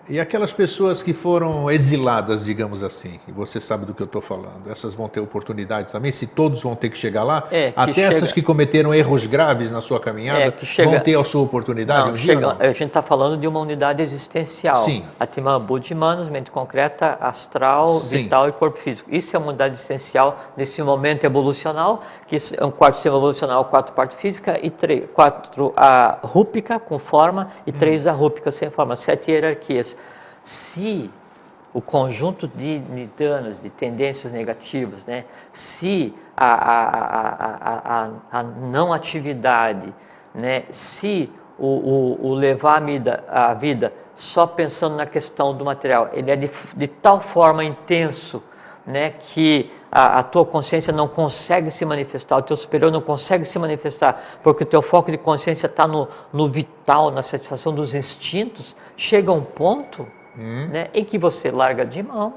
E aquelas pessoas que foram exiladas, digamos assim, e você sabe do que eu estou falando, essas vão ter oportunidades também, se todos vão ter que chegar lá, essas que cometeram erros graves na sua caminhada, vão ter a sua oportunidade não, a gente está falando de uma unidade existencial. Sim. Atman Buddhi Manas, mente concreta, astral, vital e corpo físico. Isso é uma unidade existencial nesse momento evolucional, que é um quarto sistema evolucional, 4 parte física, e 4 rúpica com forma, e 3 arrúpica sem forma, 7 hierarquias. Se o conjunto de danos, de tendências negativas, né, se a não atividade, né, se o levar a vida só pensando na questão do material, ele é de tal forma intenso, né, que a tua consciência não consegue se manifestar, o teu superior não consegue se manifestar, porque o teu foco de consciência está no vital, na satisfação dos instintos, chega a um ponto né, em que você larga de mão,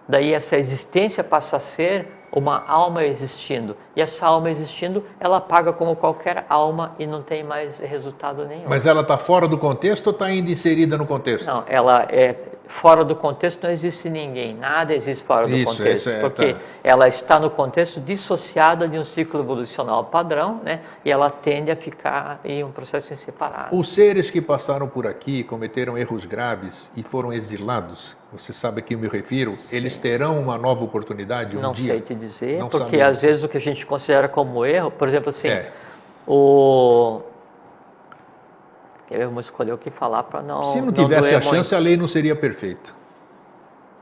daí essa existência passa a ser uma alma existindo, e essa alma existindo, ela paga como qualquer alma e não tem mais resultado nenhum. Mas ela está fora do contexto ou está ainda inserida no contexto? Não, ela é fora do contexto, não existe ninguém, nada existe fora do contexto, porque ela está no contexto dissociada de um ciclo evolucional padrão, né, e ela tende a ficar em um processo em separado. Os seres que passaram por aqui, cometeram erros graves e foram exilados, você sabe a que eu me refiro, eles terão uma nova oportunidade um não dia? Não sei te dizer, não porque às vezes o que a gente considera como erro, por exemplo assim, vamos escolher o que falar para não... Se não tivesse a chance, a lei não seria perfeita.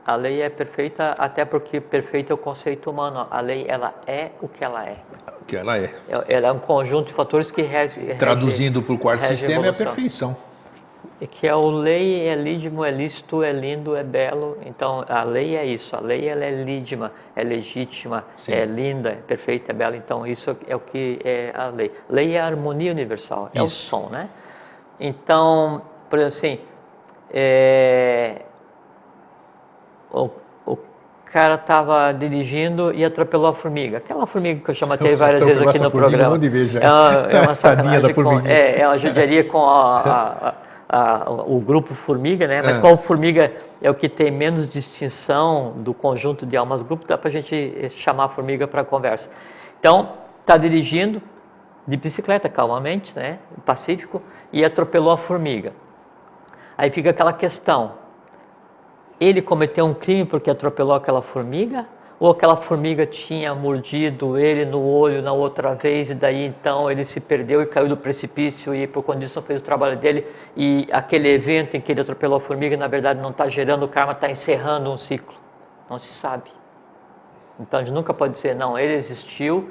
A lei é perfeita, até porque perfeito é o conceito humano. A lei, ela é o que ela é. O que ela é. Ela é um conjunto de fatores que rege... Traduzindo para o quarto sistema, é a perfeição. E que é o lei, é lídimo, é lícito, é lindo, é belo. Então, a lei é isso. A lei, ela é lídima, é legítima, é linda, é perfeita, é bela. Então, isso é o que é a lei. Lei é a harmonia universal, é o som, né? Então, por exemplo, assim, o cara estava dirigindo e atropelou a formiga. Aquela formiga que eu já matei várias vezes aqui no programa. É uma sacanagem, é uma judiaria com o grupo formiga, né? Mas como formiga é o que tem menos distinção do conjunto de almas grupo, dá para a gente chamar a formiga para conversa. Então, está dirigindo de bicicleta, calmamente, né? Pacífico, e atropelou a formiga. Aí fica aquela questão, ele cometeu um crime porque atropelou aquela formiga? Ou aquela formiga tinha mordido ele no olho na outra vez e daí então ele se perdeu e caiu do precipício e por condição fez o trabalho dele e aquele evento em que ele atropelou a formiga na verdade não está gerando karma, está encerrando um ciclo? Não se sabe. Então a gente nunca pode dizer, não, ele existiu,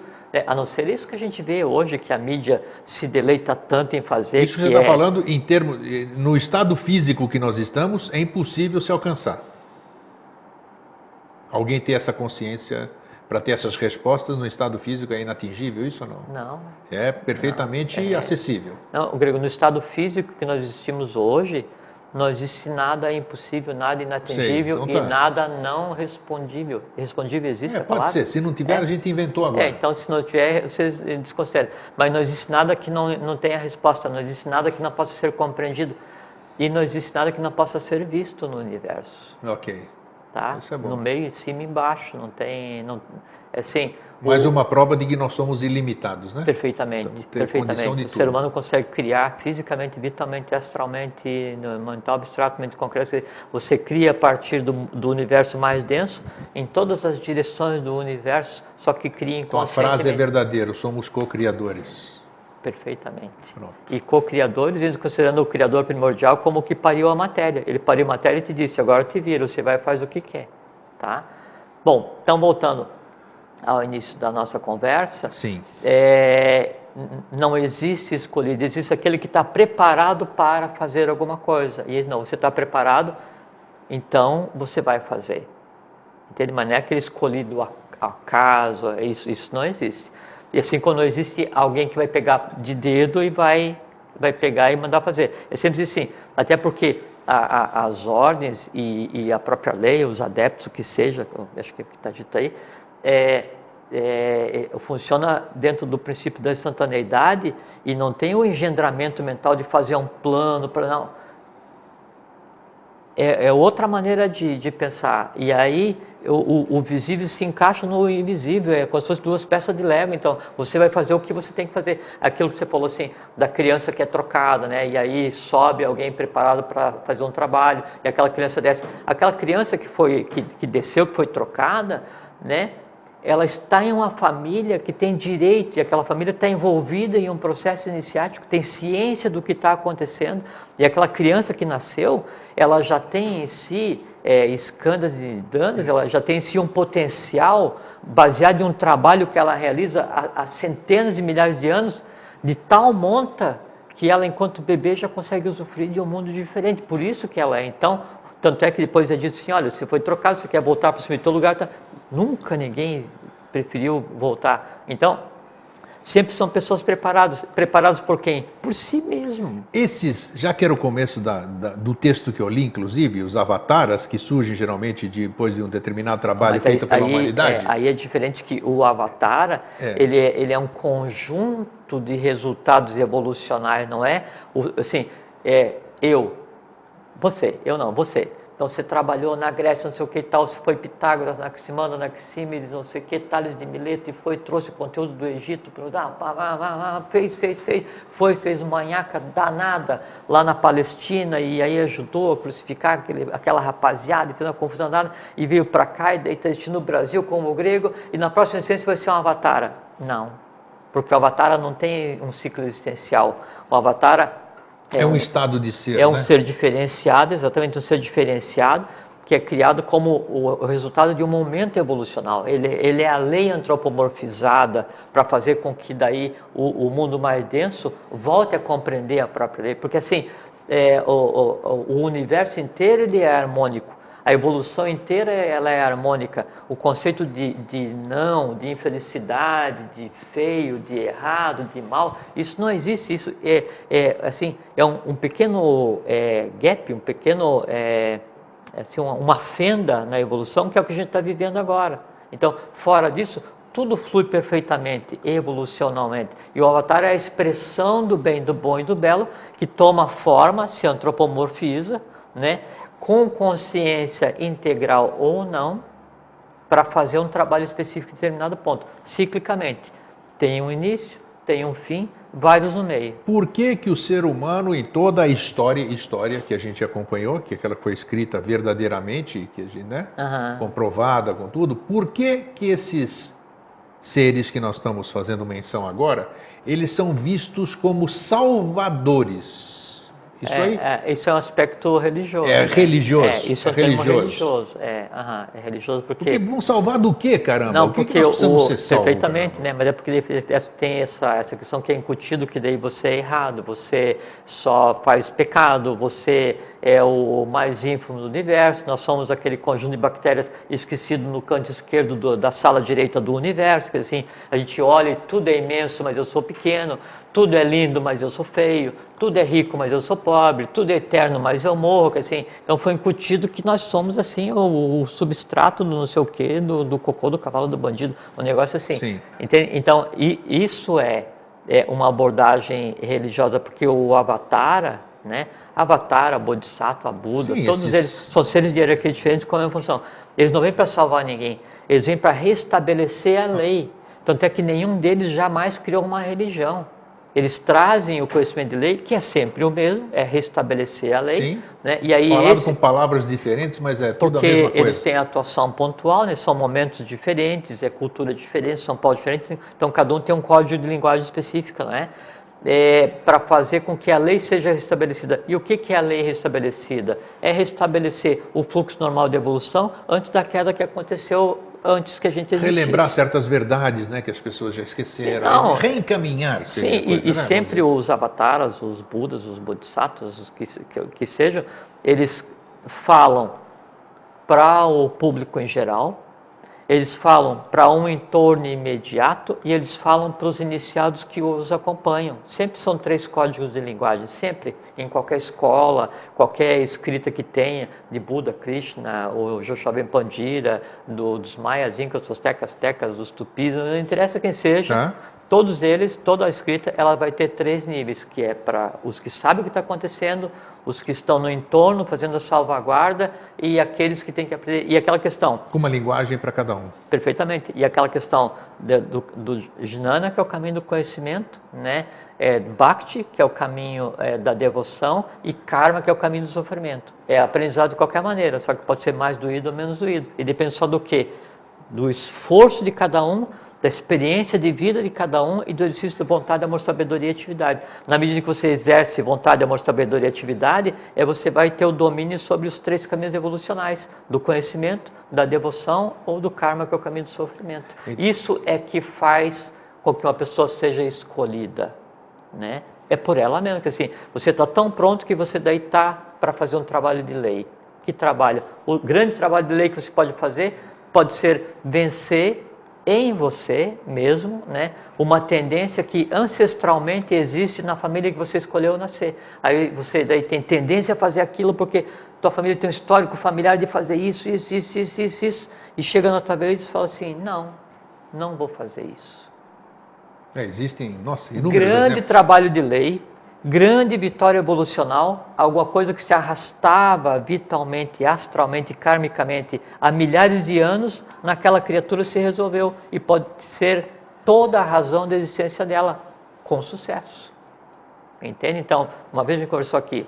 a não ser isso que a gente vê hoje, que a mídia se deleita tanto em fazer. Isso que você está falando, em termos, no estado físico que nós estamos, é impossível se alcançar. Alguém ter essa consciência para ter essas respostas no estado físico é inatingível, isso ou não? Não. É perfeitamente acessível. Não, Grego, no estado físico que nós existimos hoje, Não existe nada impossível, nada inatingível. Sei, então e nada não respondível. Respondível existe a palavra? Pode ser. Se não tiver, a gente inventou agora. Então se não tiver, vocês desconsideram. Mas não existe nada que não tenha resposta, não existe nada que não possa ser compreendido. E não existe nada que não possa ser visto no universo. Ok. Tá? Isso é bom. No meio, em cima e embaixo. Não tem... assim, Mais uma prova de que nós somos ilimitados, né? Perfeitamente, Então, ter perfeitamente. condição de O tudo. ser humano consegue criar fisicamente, vitalmente, astralmente, mental, abstratamente, concreto. Você cria a partir do universo mais denso, em todas as direções do universo, só que cria Então a inconscientemente. frase é verdadeira, somos co-criadores. Perfeitamente. Pronto. E co-criadores, indo considerando o criador primordial como o que pariu a matéria. Ele pariu a matéria e te disse, agora te vira, você vai e faz o que quer. Tá? Bom, então voltando ao início da nossa conversa, Sim. Não existe escolhido, existe aquele que está preparado para fazer alguma coisa. E não, você está preparado, então você vai fazer. Entende? Mas não é aquele escolhido acaso, isso não existe. E assim, quando existe alguém que vai pegar de dedo e vai pegar e mandar fazer. É sempre assim, até porque as ordens e a própria lei, os adeptos, o que seja, acho que está dito aí, funciona dentro do princípio da instantaneidade e não tem o engendramento mental de fazer um plano para não. É outra maneira de pensar. E aí o visível se encaixa no invisível, é como se fossem duas peças de Lego. Então você vai fazer o que você tem que fazer. Aquilo que você falou assim, da criança que é trocada, né? E aí sobe alguém preparado para fazer um trabalho, e aquela criança desce. Aquela criança que desceu, que foi trocada, né? Ela está em uma família que tem direito, e aquela família está envolvida em um processo iniciático, tem ciência do que está acontecendo, e aquela criança que nasceu, ela já tem em si escândalos e danos, ela já tem em si um potencial baseado em um trabalho que ela realiza há centenas de milhares de anos, de tal monta que ela, enquanto bebê, já consegue usufruir de um mundo diferente. Por isso que ela é. Então, tanto é que depois é dito assim, olha, você foi trocado, você quer voltar para o seu lugar, tá? Nunca ninguém preferiu voltar. Então, sempre são pessoas preparadas. Preparadas por quem? Por si mesmo. Esses, já que era o começo do texto que eu li, inclusive, os avataras, que surgem geralmente depois de um determinado trabalho feito pela humanidade. Aí é diferente que o avatar, ele é um conjunto de resultados evolucionários, não é? Assim, você. Então você trabalhou na Grécia, não sei o que e tal, você foi Pitágoras, Anaximandro, Anaxímenes, não sei o que, Tales de Mileto, e trouxe o conteúdo do Egito, fez uma manhaca danada lá na Palestina, e aí ajudou a crucificar aquela rapaziada, e fez uma confusão danada, e veio para cá, e daí está assistindo no Brasil como grego, e na próxima existência vai ser um avatar. Não, porque o avatar não tem um ciclo existencial. O avatar é um estado de ser, um ser diferenciado, exatamente um ser diferenciado, que é criado como o resultado de um momento evolucional. Ele é a lei antropomorfizada para fazer com que daí o mundo mais denso volte a compreender a própria lei. Porque assim, o universo inteiro ele é harmônico. A evolução inteira ela é harmônica. O conceito de não, de infelicidade, de feio, de errado, de mal, isso não existe. Isso é um pequeno gap, um pequeno, uma fenda na evolução, que é o que a gente está vivendo agora. Então, fora disso, tudo flui perfeitamente, evolucionalmente. E o avatar é a expressão do bem, do bom e do belo, que toma forma, se antropomorfiza, né? Com consciência integral ou não, para fazer um trabalho específico em determinado ponto, ciclicamente. Tem um início, tem um fim, vários no meio. Por que o ser humano, em toda a história que a gente acompanhou, que aquela foi escrita verdadeiramente, que a gente, comprovada com tudo, por que esses seres que nós estamos fazendo menção agora, eles são vistos como salvadores? Isso é um aspecto religioso. Religioso. Isso é religioso. É religioso porque vão salvar do quê, caramba? Não, o que porque nós precisamos ser salvos? Perfeitamente, caramba? Né? Mas é porque tem essa questão que é incutido, que daí você é errado, você só faz pecado, você é o mais ínfimo do universo, nós somos aquele conjunto de bactérias esquecido no canto esquerdo da sala direita do universo, que assim, a gente olha e tudo é imenso, mas eu sou pequeno, tudo é lindo, mas eu sou feio, tudo é rico, mas eu sou pobre, tudo é eterno, mas eu morro, assim. Então foi incutido que nós somos assim, o substrato do não sei o quê, do cocô do cavalo do bandido, um negócio assim. Sim. Entende? Então, isso é uma abordagem religiosa, porque o Avatara, né? Avatara, Bodhisattva, Buda, Sim, todos eles são seres de hierarquia diferentes com a mesma função. Eles não vêm para salvar ninguém, eles vêm para restabelecer a lei. Tanto é que nenhum deles jamais criou uma religião. Eles trazem o conhecimento de lei, que é sempre o mesmo, é restabelecer a lei. Sim. Né? E aí Falado com palavras diferentes, mas é tudo a mesma coisa. Porque eles têm atuação pontual, né? São momentos diferentes, é cultura diferente, são pautas diferentes, então cada um tem um código de linguagem específica, não é? Para fazer com que a lei seja restabelecida. E o que é a lei restabelecida? É restabelecer o fluxo normal de evolução antes da queda que aconteceu antes que a gente existisse. Relembrar certas verdades, né, que as pessoas já esqueceram. Não, reencaminhar. Sim, coisa, e sempre os avataras, os budas, os bodhisattvas, os que sejam, eles falam para o público em geral, eles falam para um entorno imediato e eles falam para os iniciados que os acompanham. Sempre são 3 códigos de linguagem, sempre, em qualquer escola, qualquer escrita que tenha, de Buda, Krishna, o Joshuaben Pandira, dos maias, incas, dos tecas, dos tupis, não interessa quem seja, todos eles, toda a escrita, ela vai ter 3 níveis, que é para os que sabem o que está acontecendo, os que estão no entorno fazendo a salvaguarda e aqueles que têm que aprender. E aquela questão... Com uma linguagem para cada um. Perfeitamente. E aquela questão do Jnana, que é o caminho do conhecimento, né? Bhakti, que é o caminho da devoção, e Karma, que é o caminho do sofrimento. É aprendizado de qualquer maneira, só que pode ser mais doído ou menos doído. E depende só do quê? Do esforço de cada um, da experiência de vida de cada um e do exercício de vontade, amor, sabedoria e atividade. Na medida que você exerce vontade, amor, sabedoria e atividade, você vai ter o domínio sobre os 3 caminhos evolucionais, do conhecimento, da devoção ou do karma, que é o caminho do sofrimento. Isso é que faz com que uma pessoa seja escolhida, né? É por ela mesma, que assim, você está tão pronto que você daí está para fazer um trabalho de lei. Que trabalho? O grande trabalho de lei que você pode fazer pode ser vencer em você mesmo, né, uma tendência que ancestralmente existe na família que você escolheu nascer. Aí você daí tem tendência a fazer aquilo porque tua família tem um histórico familiar de fazer isso, e chega na tua vez e fala assim, não vou fazer isso. Existem, nossa, inúmeros grande exemplos. Trabalho de lei, grande vitória evolucional, alguma coisa que se arrastava vitalmente, astralmente, karmicamente há milhares de anos, naquela criatura se resolveu e pode ser toda a razão da existência dela, com sucesso. Entende? Então, uma vez a gente conversou aqui,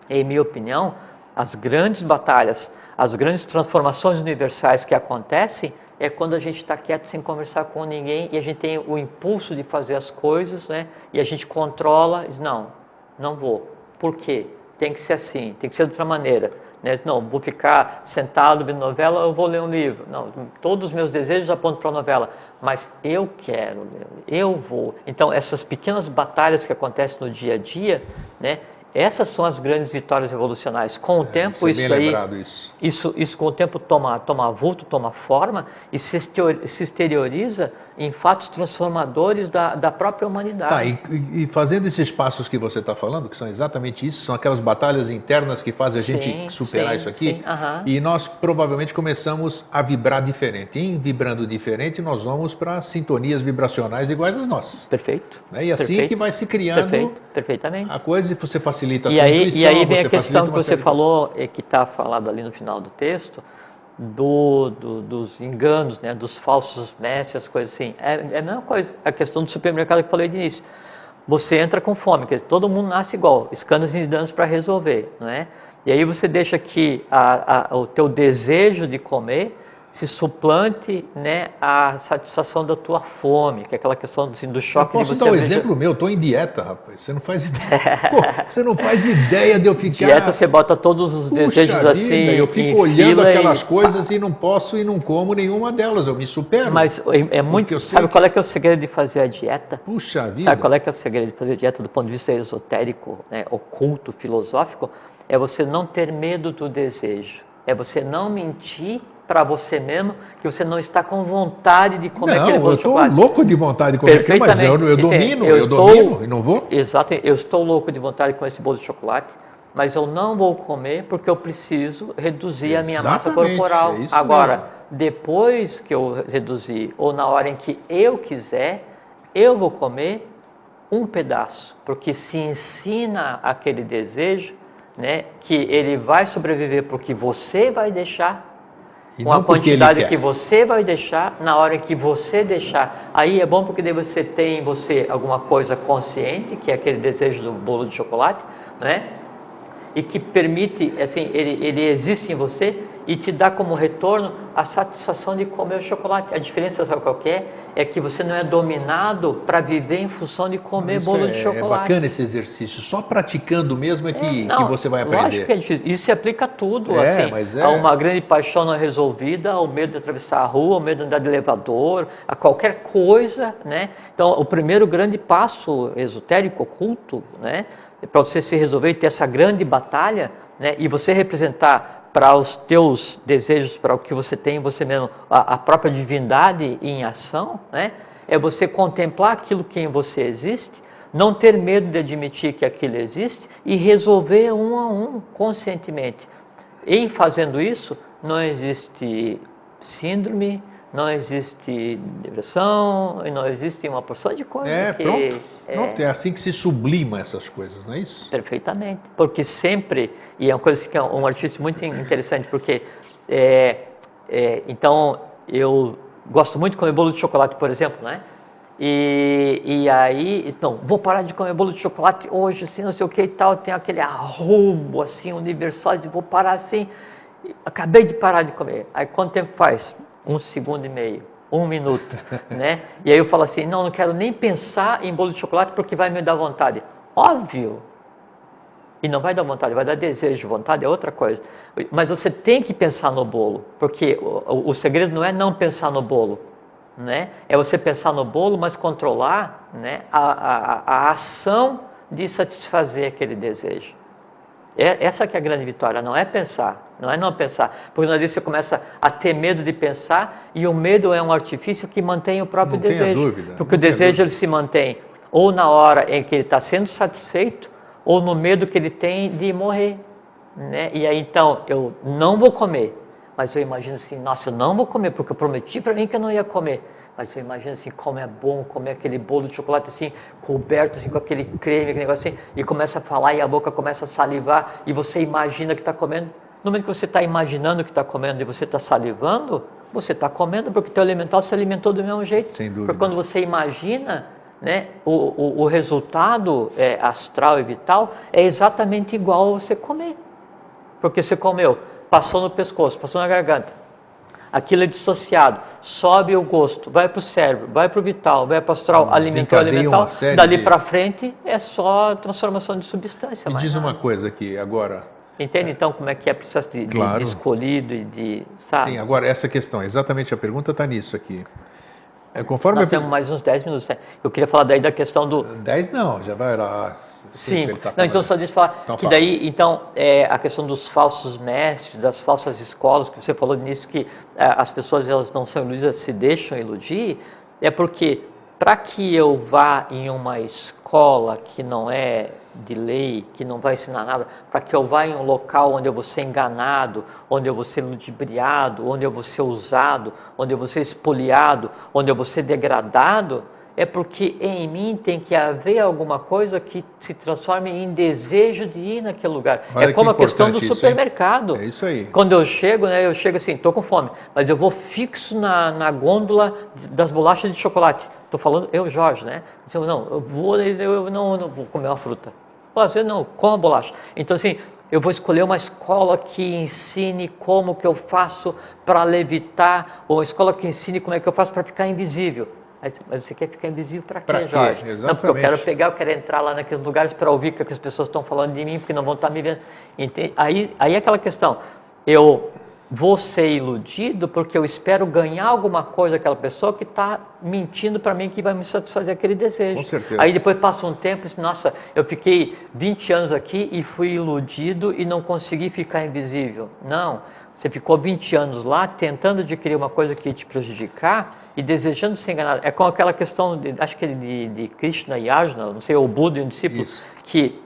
em minha opinião, as grandes batalhas, as grandes transformações universais que acontecem é quando a gente está quieto sem conversar com ninguém e a gente tem o impulso de fazer as coisas, né? E a gente controla, diz, não vou. Por quê? Tem que ser assim, tem que ser de outra maneira. Né? Não, vou ficar sentado vendo novela, eu vou ler um livro. Não, todos os meus desejos apontam para a novela, mas eu quero ler, eu vou. Então, essas pequenas batalhas que acontecem no dia a dia, né? Essas são as grandes vitórias revolucionárias. Com o tempo, isso com o tempo toma vulto, toma forma e se exterioriza em fatos transformadores da própria humanidade. E fazendo esses passos que você está falando, que são exatamente isso, são aquelas batalhas internas que fazem a gente superar isso aqui, e nós provavelmente começamos a vibrar diferente. Em vibrando diferente, nós vamos para sintonias vibracionais iguais às nossas. Perfeito. Né? E assim que vai se criando perfeitamente. A coisa, e você facilita a intuição. E aí vem a questão que você falou, que está falado ali no final do texto, dos enganos, né, dos falsos mestres, as coisas assim. É a mesma coisa, a questão do supermercado que eu falei de início. Você entra com fome, quer dizer, todo mundo nasce igual, escândalos e danos para resolver, não é? E aí você deixa que o teu desejo de comer se suplante, né, a satisfação da tua fome, que é aquela questão assim, do choque de você... Eu posso dar um exemplo meu, eu estou em dieta, rapaz, você não faz ideia. Pô, você não faz ideia de eu ficar... Dieta, você bota todos os desejos vida, assim, eu fico olhando aquelas coisas e não posso e não como nenhuma delas, eu me supero. Mas é muito... Sabe qual é que é o segredo de fazer a dieta? Puxa vida! Sabe qual é que é o segredo de fazer a dieta do ponto de vista esotérico, né, oculto, filosófico? é você não ter medo do desejo. É você não mentir para você mesmo que você não está com vontade de comer aquele bolo de chocolate. Eu estou louco de vontade de comer aquilo, mas eu domino e não vou. Exato, eu estou louco de vontade com esse bolo de chocolate, mas eu não vou comer porque eu preciso reduzir a minha massa corporal. Agora, depois que eu reduzir, ou na hora em que eu quiser, eu vou comer um pedaço, porque se ensina aquele desejo, né, que ele vai sobreviver porque você vai deixar, com a quantidade que você vai deixar, na hora que você deixar. Aí é bom porque daí você tem em você alguma coisa consciente, que é aquele desejo do bolo de chocolate, né? E que permite, assim, ele existe em você e te dá como retorno a satisfação de comer o chocolate. A diferença, sabe qual que é? É que você não é dominado para viver em função de comer bolo de chocolate. É bacana esse exercício. Só praticando mesmo que você vai aprender. Lógico que é difícil. Isso se aplica a tudo. A uma grande paixão não resolvida, ao medo de atravessar a rua, ao medo de andar de elevador, a qualquer coisa, né? Então, o primeiro grande passo esotérico, oculto, né? Para você se resolver e ter essa grande batalha, né? E você representar para os teus desejos, para o que você tem em você mesmo, a própria divindade em ação, né? É você contemplar aquilo que em você existe, não ter medo de admitir que aquilo existe e resolver um a um, conscientemente. Em fazendo isso, não existe síndrome, não existe depressão, não existe uma porção de coisas Pronto, é assim que se sublima essas coisas, não é isso? Perfeitamente, porque sempre, e é uma coisa que é um artista muito interessante, porque, então, eu gosto muito de comer bolo de chocolate, por exemplo, né? E aí, não, vou parar de comer bolo de chocolate hoje, assim, não sei o que e tal, tem aquele arrobo, assim, universal, de vou parar assim, acabei de parar de comer. Aí, quanto tempo faz? 1,5 segundos, 1 minuto, né? E aí eu falo assim, não quero nem pensar em bolo de chocolate porque vai me dar vontade. Óbvio. E não vai dar vontade, vai dar desejo, vontade é outra coisa. Mas você tem que pensar no bolo, porque o segredo não é não pensar no bolo, né? É você pensar no bolo, mas controlar, né, a ação de satisfazer aquele desejo. Essa que é a grande vitória, não é pensar, não é não pensar. Porque às vezes você começa a ter medo de pensar e o medo é um artifício que mantém o próprio desejo. Não tenha dúvida. Porque o desejo ele se mantém ou na hora em que ele está sendo satisfeito ou no medo que ele tem de morrer, né? E aí então, eu não vou comer, mas eu imagino assim, nossa, eu não vou comer porque eu prometi para mim que eu não ia comer. Mas eu imagino assim, como é bom comer aquele bolo de chocolate assim, coberto assim com aquele creme, aquele negócio assim, e começa a falar e a boca começa a salivar e você imagina que está comendo. No momento que você está imaginando que está comendo e você está salivando, você está comendo porque o teu elemental se alimentou do mesmo jeito. Sem dúvida. Porque quando você imagina, né, o resultado astral e vital é exatamente igual a você comer. Porque você comeu, passou no pescoço, passou na garganta. Aquilo é dissociado, sobe o gosto, vai para o cérebro, vai para o vital, vai para o astral, alimentou o elemental, dali para frente é só transformação de substância. Me diz uma coisa aqui agora. Entende então como é que é o processo de escolhido e de... Sabe? Sim, agora essa questão, exatamente a pergunta está nisso aqui. Conforme nós temos mais uns 10 minutos. Né? Eu queria falar daí da questão do... 10 não, já vai lá. Sim, não, então só deixa eu falar então, que daí, então, a questão dos falsos mestres, das falsas escolas, que você falou nisso, que as pessoas elas não são iludidas, se deixam iludir, é porque para que eu vá em uma escola que não é de lei, que não vai ensinar nada, para que eu vá em um local onde eu vou ser enganado, onde eu vou ser ludibriado, onde eu vou ser usado, onde eu vou ser espoliado, onde eu vou ser degradado, é porque em mim tem que haver alguma coisa que se transforme em desejo de ir naquele lugar. Olha, é como a questão do supermercado. É isso aí. Quando eu chego, né, eu chego assim, estou com fome, mas eu vou fixo na gôndola das bolachas de chocolate. Estou falando, eu, Jorge, né? Então, não, eu não vou comer uma fruta. Você não, coma bolacha. Então, assim, eu vou escolher uma escola que ensine como que eu faço para levitar, ou uma escola que ensine como é que eu faço para ficar invisível. Mas você quer ficar invisível para quê, Jorge? Exatamente. Não, porque eu quero entrar lá naqueles lugares para ouvir o que as pessoas estão falando de mim, porque não vão estar me vendo. Aí é aquela questão, eu vou ser iludido porque eu espero ganhar alguma coisa daquela pessoa que está mentindo para mim que vai me satisfazer aquele desejo. Com certeza. Aí depois passa um tempo e diz, nossa, eu fiquei 20 anos aqui e fui iludido e não consegui ficar invisível. Não, você ficou 20 anos lá tentando adquirir uma coisa que ia te prejudicar e desejando ser enganado. É com aquela questão, acho que de Krishna e Arjuna, não sei, o Buda e um discípulo, Isso. que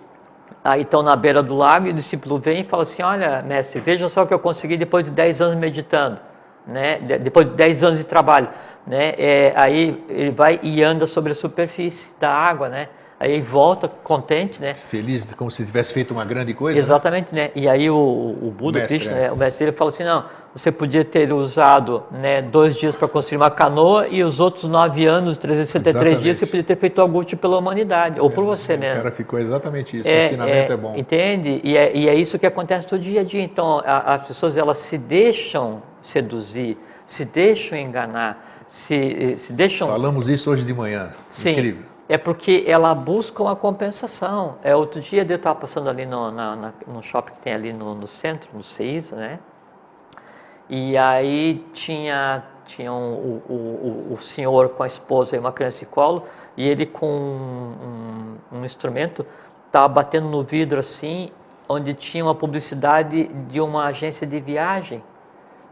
aí estão na beira do lago e o discípulo vem e fala assim, olha, mestre, veja só o que eu consegui depois de 10 anos meditando, né? Depois de 10 anos de trabalho. Né? Aí ele vai e anda sobre a superfície da água, né? Aí volta contente, né? Feliz, como se tivesse feito uma grande coisa. Exatamente, né? E aí o Buda, o Krishna, né? O mestre dele fala assim, não, você podia ter usado, né, 2 dias para construir uma canoa e os outros 9 anos, 363 dias, você podia ter feito algo útil pela humanidade, ou por você mesmo. O cara ficou exatamente isso, o ensinamento é bom. Entende? E é isso que acontece todo dia a dia. Então, as pessoas, elas se deixam seduzir, se deixam enganar, se deixam... Falamos isso hoje de manhã. Sim. Incrível. É porque ela busca uma compensação. Outro dia eu estava passando ali no shopping que tem ali no centro, no CEISA, né? E aí tinha o senhor com a esposa e uma criança de colo, e ele com um instrumento estava batendo no vidro assim, onde tinha uma publicidade de uma agência de viagem.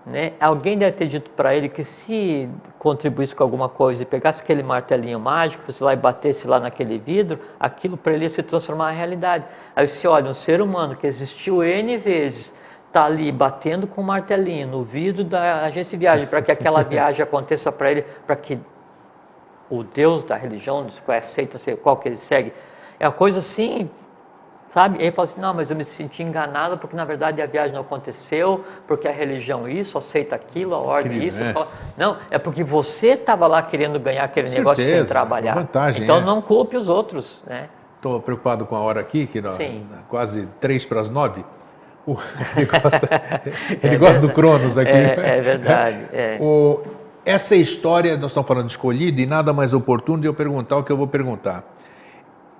Né? Alguém deve ter dito para ele que se contribuísse com alguma coisa e pegasse aquele martelinho mágico, fosse lá e batesse lá naquele vidro, aquilo para ele ia se transformar em realidade. Aí você olha, um ser humano que existiu N vezes, está ali batendo com um martelinho no vidro da agência de viagem para que aquela viagem aconteça para ele, para que o Deus da religião, qual é a seita, qual que ele segue, é uma coisa assim... Sabe? E aí fala assim, não, mas eu me senti enganado porque na verdade a viagem não aconteceu, porque a religião isso, aceita aquilo, a ordem isso. Fala, não, é porque você estava lá querendo ganhar aquele negócio sem trabalhar. Vantagem, então não culpe os outros. Né? Estou preocupado com a hora aqui, que nós, quase 8:55. Ele gosta do Cronos aqui. É verdade. Essa história, nós estamos falando de escolhido e nada mais oportuno de eu perguntar o que eu vou perguntar.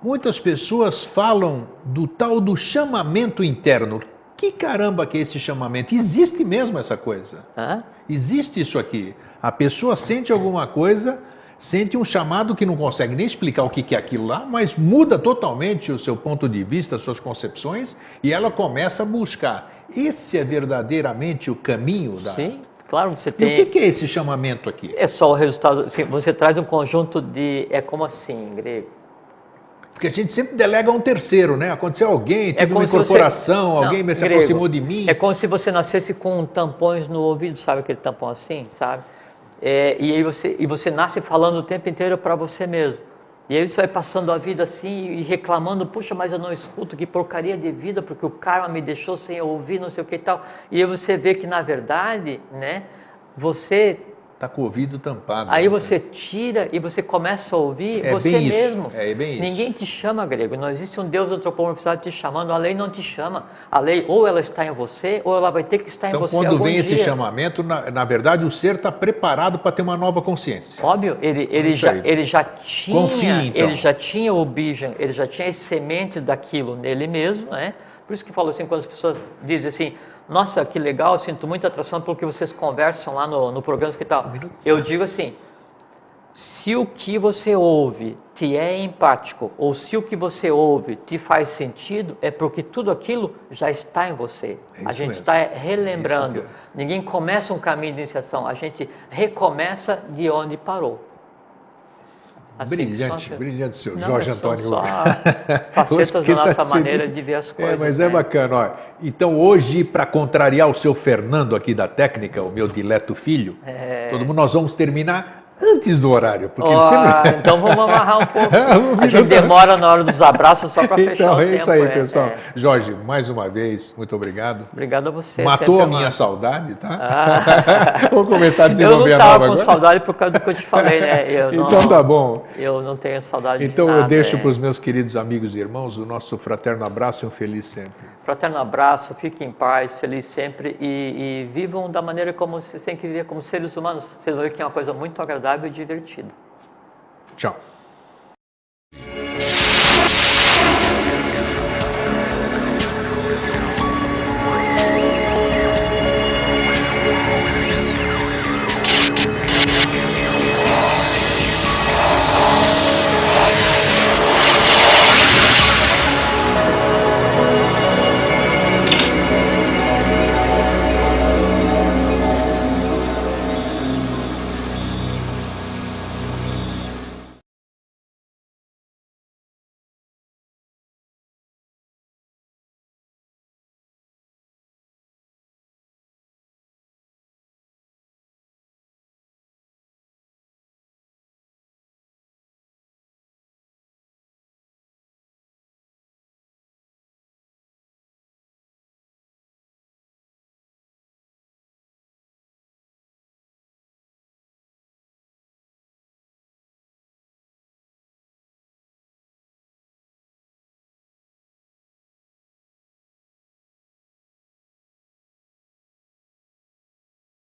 Muitas pessoas falam do tal do chamamento interno. Que caramba que é esse chamamento? Existe mesmo essa coisa? Existe isso aqui. A pessoa sente alguma coisa, sente um chamado que não consegue nem explicar o que é aquilo lá, mas muda totalmente o seu ponto de vista, as suas concepções, e ela começa a buscar. Esse é verdadeiramente o caminho da... Sim, claro, você tem... E o que é esse chamamento aqui? É só o resultado... Você traz um conjunto de... É como assim, em grego? Porque a gente sempre delega a um terceiro, né? Aconteceu alguém, teve uma incorporação, alguém se aproximou de mim. É como se você nascesse com tampões no ouvido, sabe aquele tampão assim, sabe? E aí você nasce falando o tempo inteiro para você mesmo. E aí você vai passando a vida assim e reclamando, puxa, mas eu não escuto, que porcaria de vida, porque o karma me deixou sem ouvir, não sei o que e tal. E aí você vê que, na verdade, né, você... Está com o ouvido tampado. Aí você tira e você começa a ouvir você mesmo. É bem isso. Ninguém te chama, grego. Não existe um Deus antropomorfizado te chamando. A lei não te chama. A lei ou ela está em você ou ela vai ter que estar em você algum dia. Então, quando vem esse chamamento, na verdade, o ser está preparado para ter uma nova consciência. Óbvio, ele já tinha... Confia, então. Ele já tinha o bijan, ele já tinha as sementes daquilo nele mesmo, né? Por isso que falo assim, quando as pessoas dizem assim... Nossa, que legal, sinto muita atração pelo que vocês conversam lá no programa que tal. Eu digo assim, se o que você ouve te é empático, ou se o que você ouve te faz sentido, é porque tudo aquilo já está em você. A gente está relembrando. Ninguém começa um caminho de iniciação, a gente recomeça de onde parou. Assim, brilhante, seu não, Jorge Antônio. Só facetas da nossa maneira de ver as coisas. Mas é bacana. Ó. Então, hoje, para contrariar o seu Fernando aqui da técnica, o meu dileto filho, todo mundo, nós vamos terminar antes do horário. Porque sempre... Então vamos amarrar um pouco. A gente demora na hora dos abraços só para fechar o tempo. Então é isso aí, pessoal. Jorge, mais uma vez, muito obrigado. Obrigado a você. Matou a minha saudade, tá? Vou começar a desenvolver a nova agora. Eu não estava com saudade por causa do que eu te falei, né? Então tá bom. Eu não tenho saudade então de nada. Eu deixo para os meus queridos amigos e irmãos o nosso fraterno abraço e um feliz sempre. Fraterno abraço, fiquem em paz, feliz sempre e vivam da maneira como vocês têm que viver como seres humanos. Vocês vão ver que é uma coisa muito agradável e divertida. Tchau.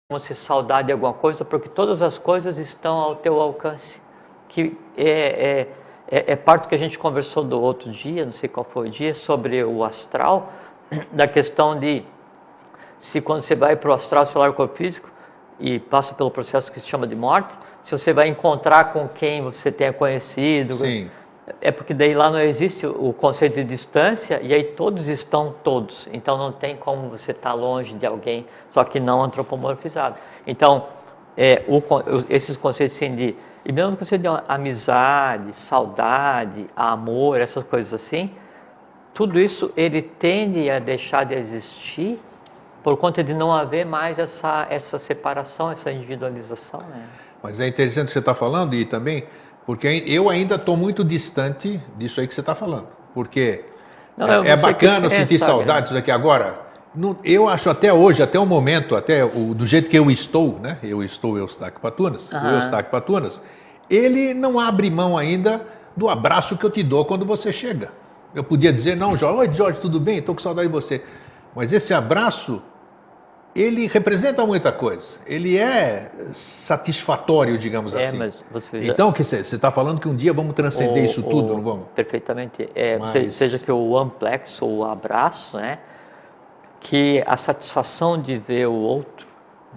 Chama-se saudade de alguma coisa, porque todas as coisas estão ao teu alcance. Que é parte do que a gente conversou do outro dia, não sei qual foi o dia, sobre o astral, da questão de se quando você vai para o astral, celular, corpo físico, e passa pelo processo que se chama de morte, se você vai encontrar com quem você tenha conhecido. Sim. É porque daí lá não existe o conceito de distância, e aí todos estão todos. Então não tem como você estar longe de alguém, só que não antropomorfizado. Então, esses conceitos assim de... E mesmo o conceito de amizade, saudade, amor, essas coisas assim, tudo isso ele tende a deixar de existir por conta de não haver mais essa separação, essa individualização, né? Mas é interessante o que você está falando, e também, porque eu ainda estou muito distante disso aí que você está falando. Porque é bacana sentir saudades daqui agora. Eu acho até hoje, até o momento, do jeito que eu estou, né? Eu estou Eustáquio Patunas, o Eustáquio Patunas, ele não abre mão ainda do abraço que eu te dou quando você chega. Eu podia dizer, não, Jorge, oi Jorge, tudo bem? Estou com saudade de você. Mas esse abraço, ele representa muita coisa. Ele é satisfatório, digamos assim. Mas então, você está falando que um dia vamos transcender isso tudo, não vamos? Perfeitamente. Seja que o amplex ou o abraço, né? Que a satisfação de ver o outro,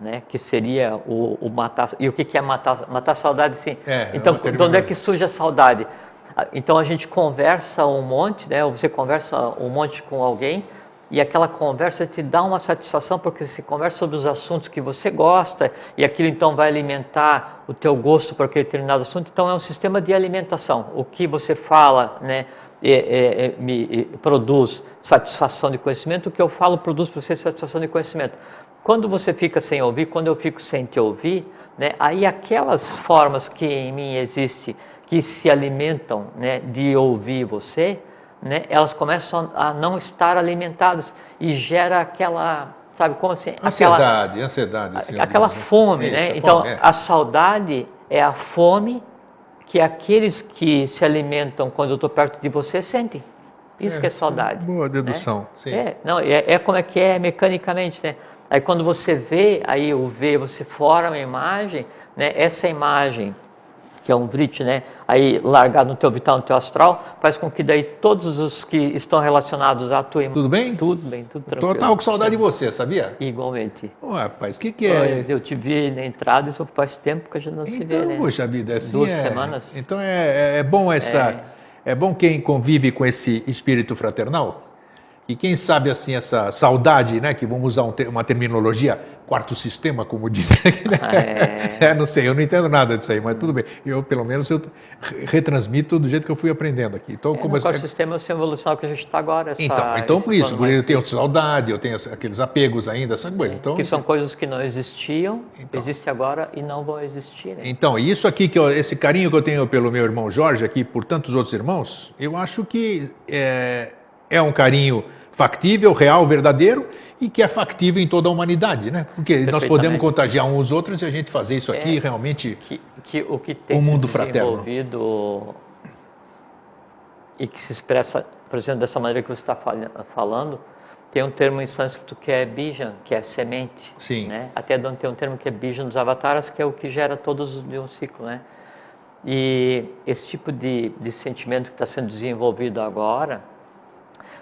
né? Que seria o matar. E o que é matar? Matar a saudade, sim. Então, de onde é que surge a saudade? Então, a gente conversa um monte, né? Ou você conversa um monte com alguém, e aquela conversa te dá uma satisfação, porque você conversa sobre os assuntos que você gosta, e aquilo então vai alimentar o teu gosto por aquele determinado assunto. Então é um sistema de alimentação. O que você fala, né, me produz satisfação de conhecimento, o que eu falo produz para você satisfação de conhecimento. Quando você fica sem ouvir, quando eu fico sem te ouvir, né, aí aquelas formas que em mim existem, que se alimentam, né, de ouvir você, né, elas começam a não estar alimentadas e gera aquela, sabe como assim? Ansiedade. Aquela fome, né? Então, a saudade é a fome que aqueles que se alimentam quando eu estou perto de você sentem. Isso que é saudade. Boa dedução, né? sim. Como é que é mecanicamente, né? Aí quando você vê, aí o ver, você forma uma imagem, né? Essa imagem, que é um vrit, né? Aí largado no teu vital, no teu astral, faz com que daí todos os que estão relacionados à tua imagem... Tudo bem? Tudo bem, tudo tranquilo. Eu estava com saudade de você, sabia? Igualmente. Rapaz, o que é? Eu te vi na entrada, isso faz tempo que a gente não se vê, né? Poxa vida, assim 2 semanas. Então é bom é bom quem convive com esse espírito fraternal. E quem sabe assim essa saudade, né, que vamos usar uma terminologia, quarto sistema, como dizem aqui, né? Não sei, eu não entendo nada disso aí, mas tudo bem. Eu, pelo menos, eu retransmito do jeito que eu fui aprendendo aqui. Então, o quarto sistema é o evolução que a gente está agora. Então por isso, eu tenho saudade, eu tenho aqueles apegos ainda, essa coisa. Então, que são coisas que não existiam, existem agora e não vão existir. Né? Então, isso aqui, esse carinho que eu tenho pelo meu irmão Jorge aqui, por tantos outros irmãos, eu acho que é um carinho factível, real, verdadeiro, e que é factível em toda a humanidade, né? Porque nós podemos contagiar uns aos outros e a gente fazer isso aqui realmente o que tem um mundo se desenvolvido e que se expressa, por exemplo, dessa maneira que você está falando, tem um termo em sânscrito que é bijan, que é semente. Sim. Né? Até tem um termo que é bijan dos avataras, que é o que gera todos de um ciclo, né? E esse tipo de sentimento que está sendo desenvolvido agora,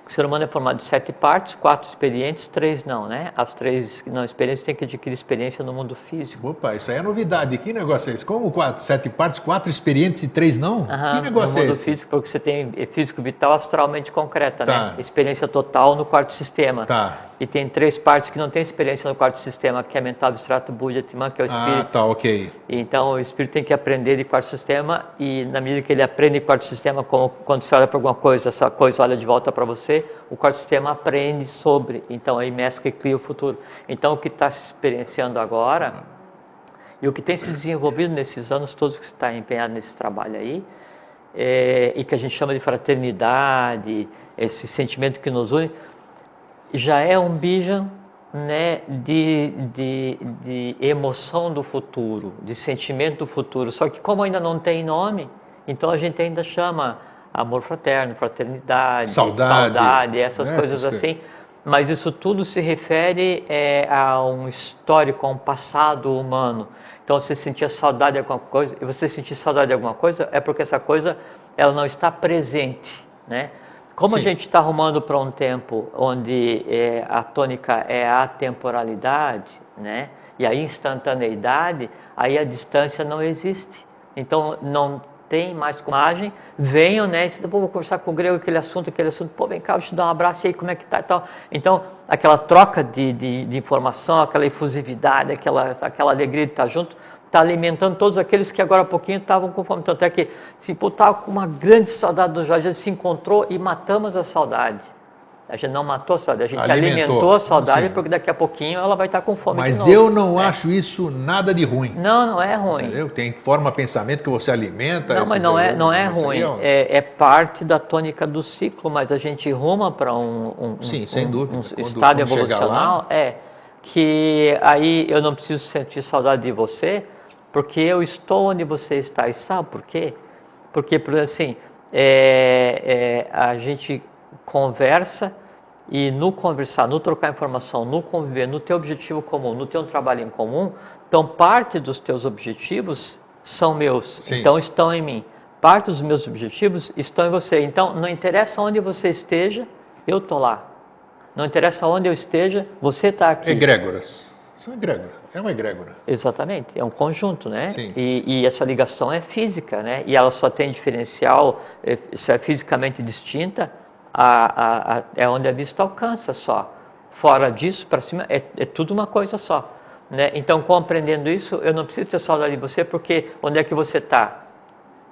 o ser humano é formado de 7 partes, 4 experientes, 3 não, né? As 3 não experientes têm que adquirir experiência no mundo físico. Opa, isso aí é novidade. Que negócio é esse? Como 7 partes, 4 experientes e 3 não? Que negócio é esse? No mundo físico, porque você tem físico vital astralmente concreta, né? Experiência total no quarto sistema. E tem 3 partes que não tem experiência no quarto sistema, que é mental, abstrato, buddha, atman, que é o espírito. Ok. Então, o espírito tem que aprender de quarto sistema, e na medida que ele aprende de quarto sistema, quando você olha para alguma coisa, essa coisa olha de volta para você, o quarto sistema aprende sobre, então aí mescla e cria o futuro. Então, o que está se experienciando agora, e o que tem se desenvolvido nesses anos todos que você está empenhado nesse trabalho aí, e que a gente chama de fraternidade, esse sentimento que nos une, já é um bijan, né, de emoção do futuro, de sentimento do futuro. Só que como ainda não tem nome, então a gente ainda chama amor fraterno, fraternidade, saudade, essas coisas assim. mas isso tudo se refere a um histórico, a um passado humano. Então, você sentia saudade de alguma coisa, e você sentir saudade de alguma coisa é porque essa coisa ela não está presente, né? Como Sim. a gente está arrumando para um tempo onde a tônica é a atemporalidade, né? E a instantaneidade, aí a distância não existe. Então, não tem mais com imagem, venham, né? E depois vou conversar com o grego aquele assunto, pô, vem cá, eu te dar um abraço, e aí como é que tá e tal. Então, aquela troca de informação, aquela efusividade, aquela alegria de estar junto, está alimentando todos aqueles que agora há pouquinho estavam com fome. Tanto é que, se estava com uma grande saudade do Jorge, a gente se encontrou e matamos a saudade. A gente não matou a saudade, a gente alimentou a saudade, sim, porque daqui a pouquinho ela vai estar com fome de novo. Mas eu não acho isso nada de ruim. Não, não é ruim. Entendeu? Tem forma pensamento que você alimenta. Não, mas não é ruim. É parte da tônica do ciclo, mas a gente ruma para sim, sem dúvida. Um estado evolucional. Que aí eu não preciso sentir saudade de você, porque eu estou onde você está. E sabe por quê? Porque, por exemplo, assim, a gente conversa, e no conversar, no trocar informação, no conviver, no teu objetivo comum, no teu trabalho em comum, então parte dos teus objetivos são meus, sim, então estão em mim. Parte dos meus objetivos estão em você. Então não interessa onde você esteja, eu estou lá. Não interessa onde eu esteja, você está aqui. Egrégoras. São egrégoras. É uma egrégora. Exatamente. É um conjunto, né? Sim. E essa ligação é física, né? E ela só tem diferencial, se é fisicamente distinta, é onde a vista alcança só. Fora disso, para cima, é tudo uma coisa só. Né? Então, compreendendo isso, eu não preciso ter saudade de você, porque onde é que você está?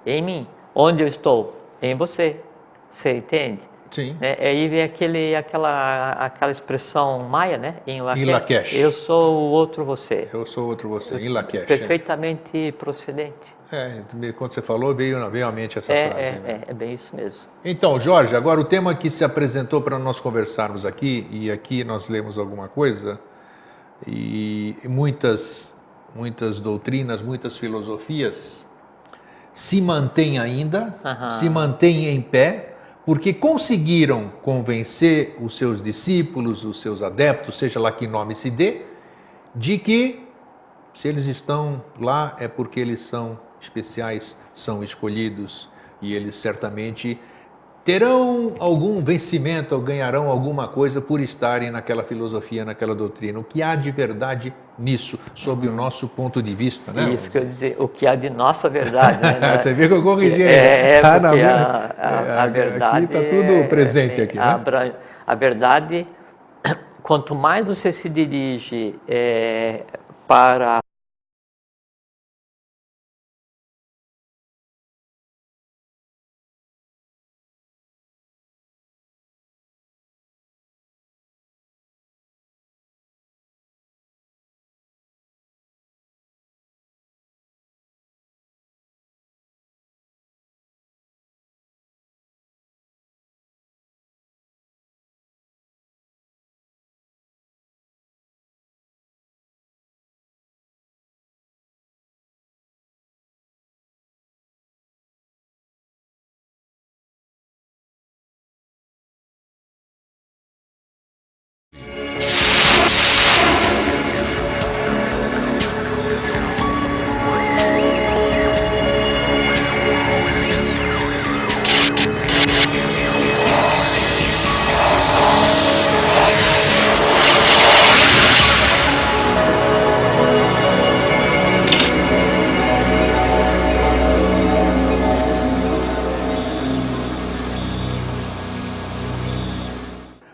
Em mim. Onde eu estou? Em você. Você entende? Sim. Aí vem aquela expressão maia, né? Em Lakesh. Eu sou o outro você. Eu sou outro você. Em Lakesh. Perfeitamente procedente. Quando você falou, veio à mente essa frase. Né? É bem isso mesmo. Então, Jorge, agora o tema que se apresentou para nós conversarmos aqui, e aqui nós lemos alguma coisa, e muitas doutrinas, muitas filosofias se mantêm ainda, se mantêm em pé, porque conseguiram convencer os seus discípulos, os seus adeptos, seja lá que nome se dê, de que se eles estão lá é porque eles são especiais, são escolhidos, e eles certamente terão algum vencimento ou ganharão alguma coisa por estarem naquela filosofia, naquela doutrina. O que há de verdade nisso, sob o nosso ponto de vista, né? Isso que eu ia dizer, o que há de nossa verdade, né? Você viu que eu corrigi. Porque a verdade... Aqui está tudo presente aqui, né? A verdade, quanto mais você se dirige para...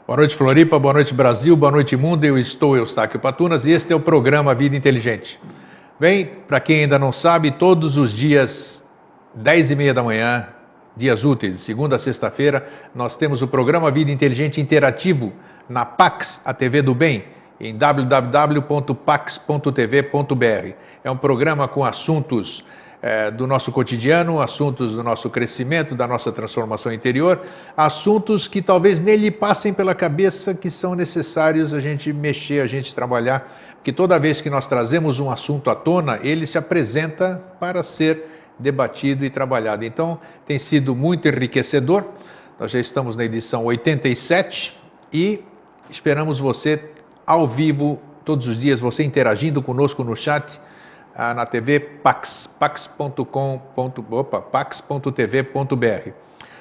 Boa noite, Floripa, boa noite, Brasil, boa noite, mundo. Eu estou Eustáquio Patunas e este é o programa Vida Inteligente. Bem, para quem ainda não sabe, todos os dias, 10h30 da manhã, dias úteis, de segunda a sexta-feira, nós temos o programa Vida Inteligente Interativo na Pax, a TV do Bem, em www.pax.tv.br. É um programa com assuntos do nosso cotidiano, assuntos do nosso crescimento, da nossa transformação interior, assuntos que talvez nele passem pela cabeça que são necessários a gente mexer, a gente trabalhar, porque toda vez que nós trazemos um assunto à tona, ele se apresenta para ser debatido e trabalhado. Então, tem sido muito enriquecedor. Nós já estamos na edição 87 e Esperamos você ao vivo, todos os dias, você interagindo conosco no chat, na TV Pax, pax.tv.br.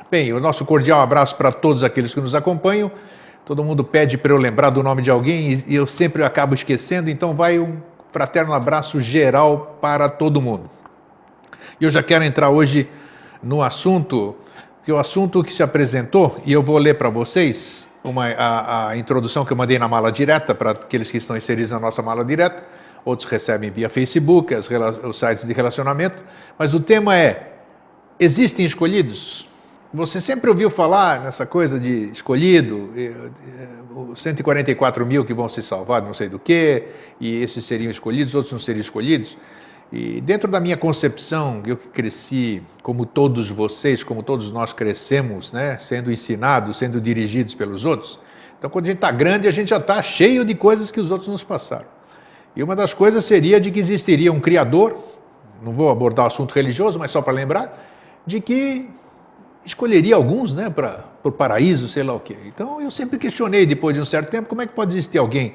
Bem, o nosso cordial abraço para todos aqueles que nos acompanham. Todo mundo pede para eu lembrar do nome de alguém e eu sempre acabo esquecendo, então vai um fraterno abraço geral para todo mundo. E eu já quero entrar hoje no assunto, que é o assunto que se apresentou, e eu vou ler para vocês a introdução que eu mandei na mala direta, para aqueles que estão inseridos na nossa mala direta, outros recebem via Facebook, os sites de relacionamento, mas o tema é: existem escolhidos? Você sempre ouviu falar nessa coisa de escolhido, os 144 mil que vão se salvar, não sei do que, e esses seriam escolhidos, outros não seriam escolhidos. E dentro da minha concepção, eu que cresci, como todos vocês, como todos nós crescemos, né, sendo ensinados, sendo dirigidos pelos outros, então quando a gente está grande, a gente já está cheio de coisas que os outros nos passaram. E uma das coisas seria de que existiria um Criador, não vou abordar o assunto religioso, mas só para lembrar, de que escolheria alguns, né, para o paraíso, sei lá o quê. Então eu sempre questionei, depois de um certo tempo, como é que pode existir alguém,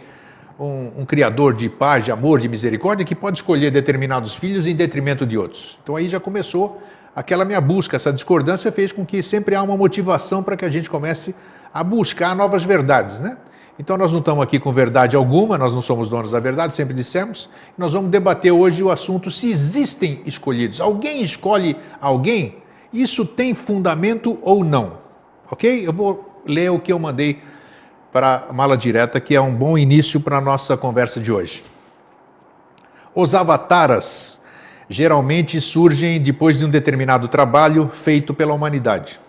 um criador de paz, de amor, de misericórdia, que pode escolher determinados filhos em detrimento de outros. Então aí já começou aquela minha busca, essa discordância fez com que sempre há uma motivação para que a gente comece a buscar novas verdades, né? Então nós não estamos aqui com verdade alguma, nós não somos donos da verdade, sempre dissemos. Nós vamos debater hoje o assunto se existem escolhidos. Alguém escolhe alguém? Isso tem fundamento ou não? Ok? Eu vou ler o que eu mandei para a mala direta, que é um bom início para a nossa conversa de hoje. Os avataras geralmente surgem depois de um determinado trabalho feito pela humanidade.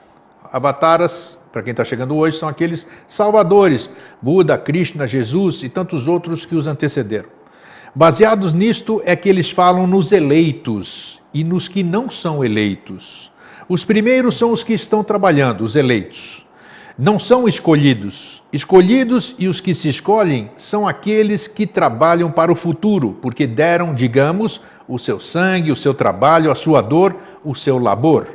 Avataras, para quem está chegando hoje, são aqueles salvadores, Buda, Krishna, Jesus e tantos outros que os antecederam. Baseados nisto é que eles falam nos eleitos e nos que não são eleitos. Os primeiros são os que estão trabalhando, os eleitos. Não são escolhidos. Escolhidos e os que se escolhem são aqueles que trabalham para o futuro, porque deram, digamos, o seu sangue, o seu trabalho, a sua dor, o seu labor.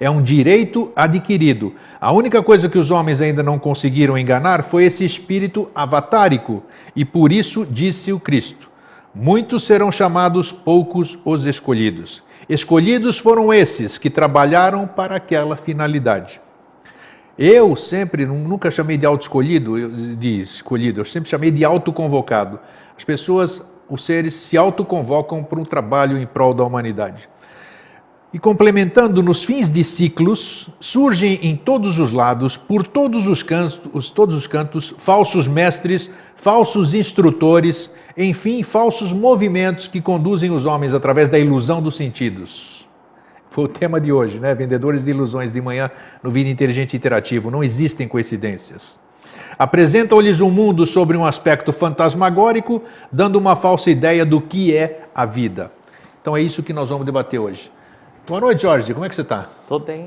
É um direito adquirido. A única coisa que os homens ainda não conseguiram enganar foi esse espírito avatárico, e por isso disse o Cristo: muitos serão chamados, poucos os escolhidos. Escolhidos foram esses que trabalharam para aquela finalidade. Eu sempre, nunca chamei de auto-escolhido, eu sempre chamei de autoconvocado. As pessoas, os seres, se autoconvocam para um trabalho em prol da humanidade. E complementando, nos fins de ciclos, surgem em todos os lados, por todos os cantos, falsos mestres, falsos instrutores, enfim, falsos movimentos que conduzem os homens através da ilusão dos sentidos. Foi o tema de hoje, né? Vendedores de ilusões de manhã no Vida Inteligente Interativo. Não existem coincidências. Apresentam-lhes um mundo sobre um aspecto fantasmagórico, dando uma falsa ideia do que é a vida. Então é isso que nós vamos debater hoje. Boa noite, Jorge. Como é que você está? Estou bem.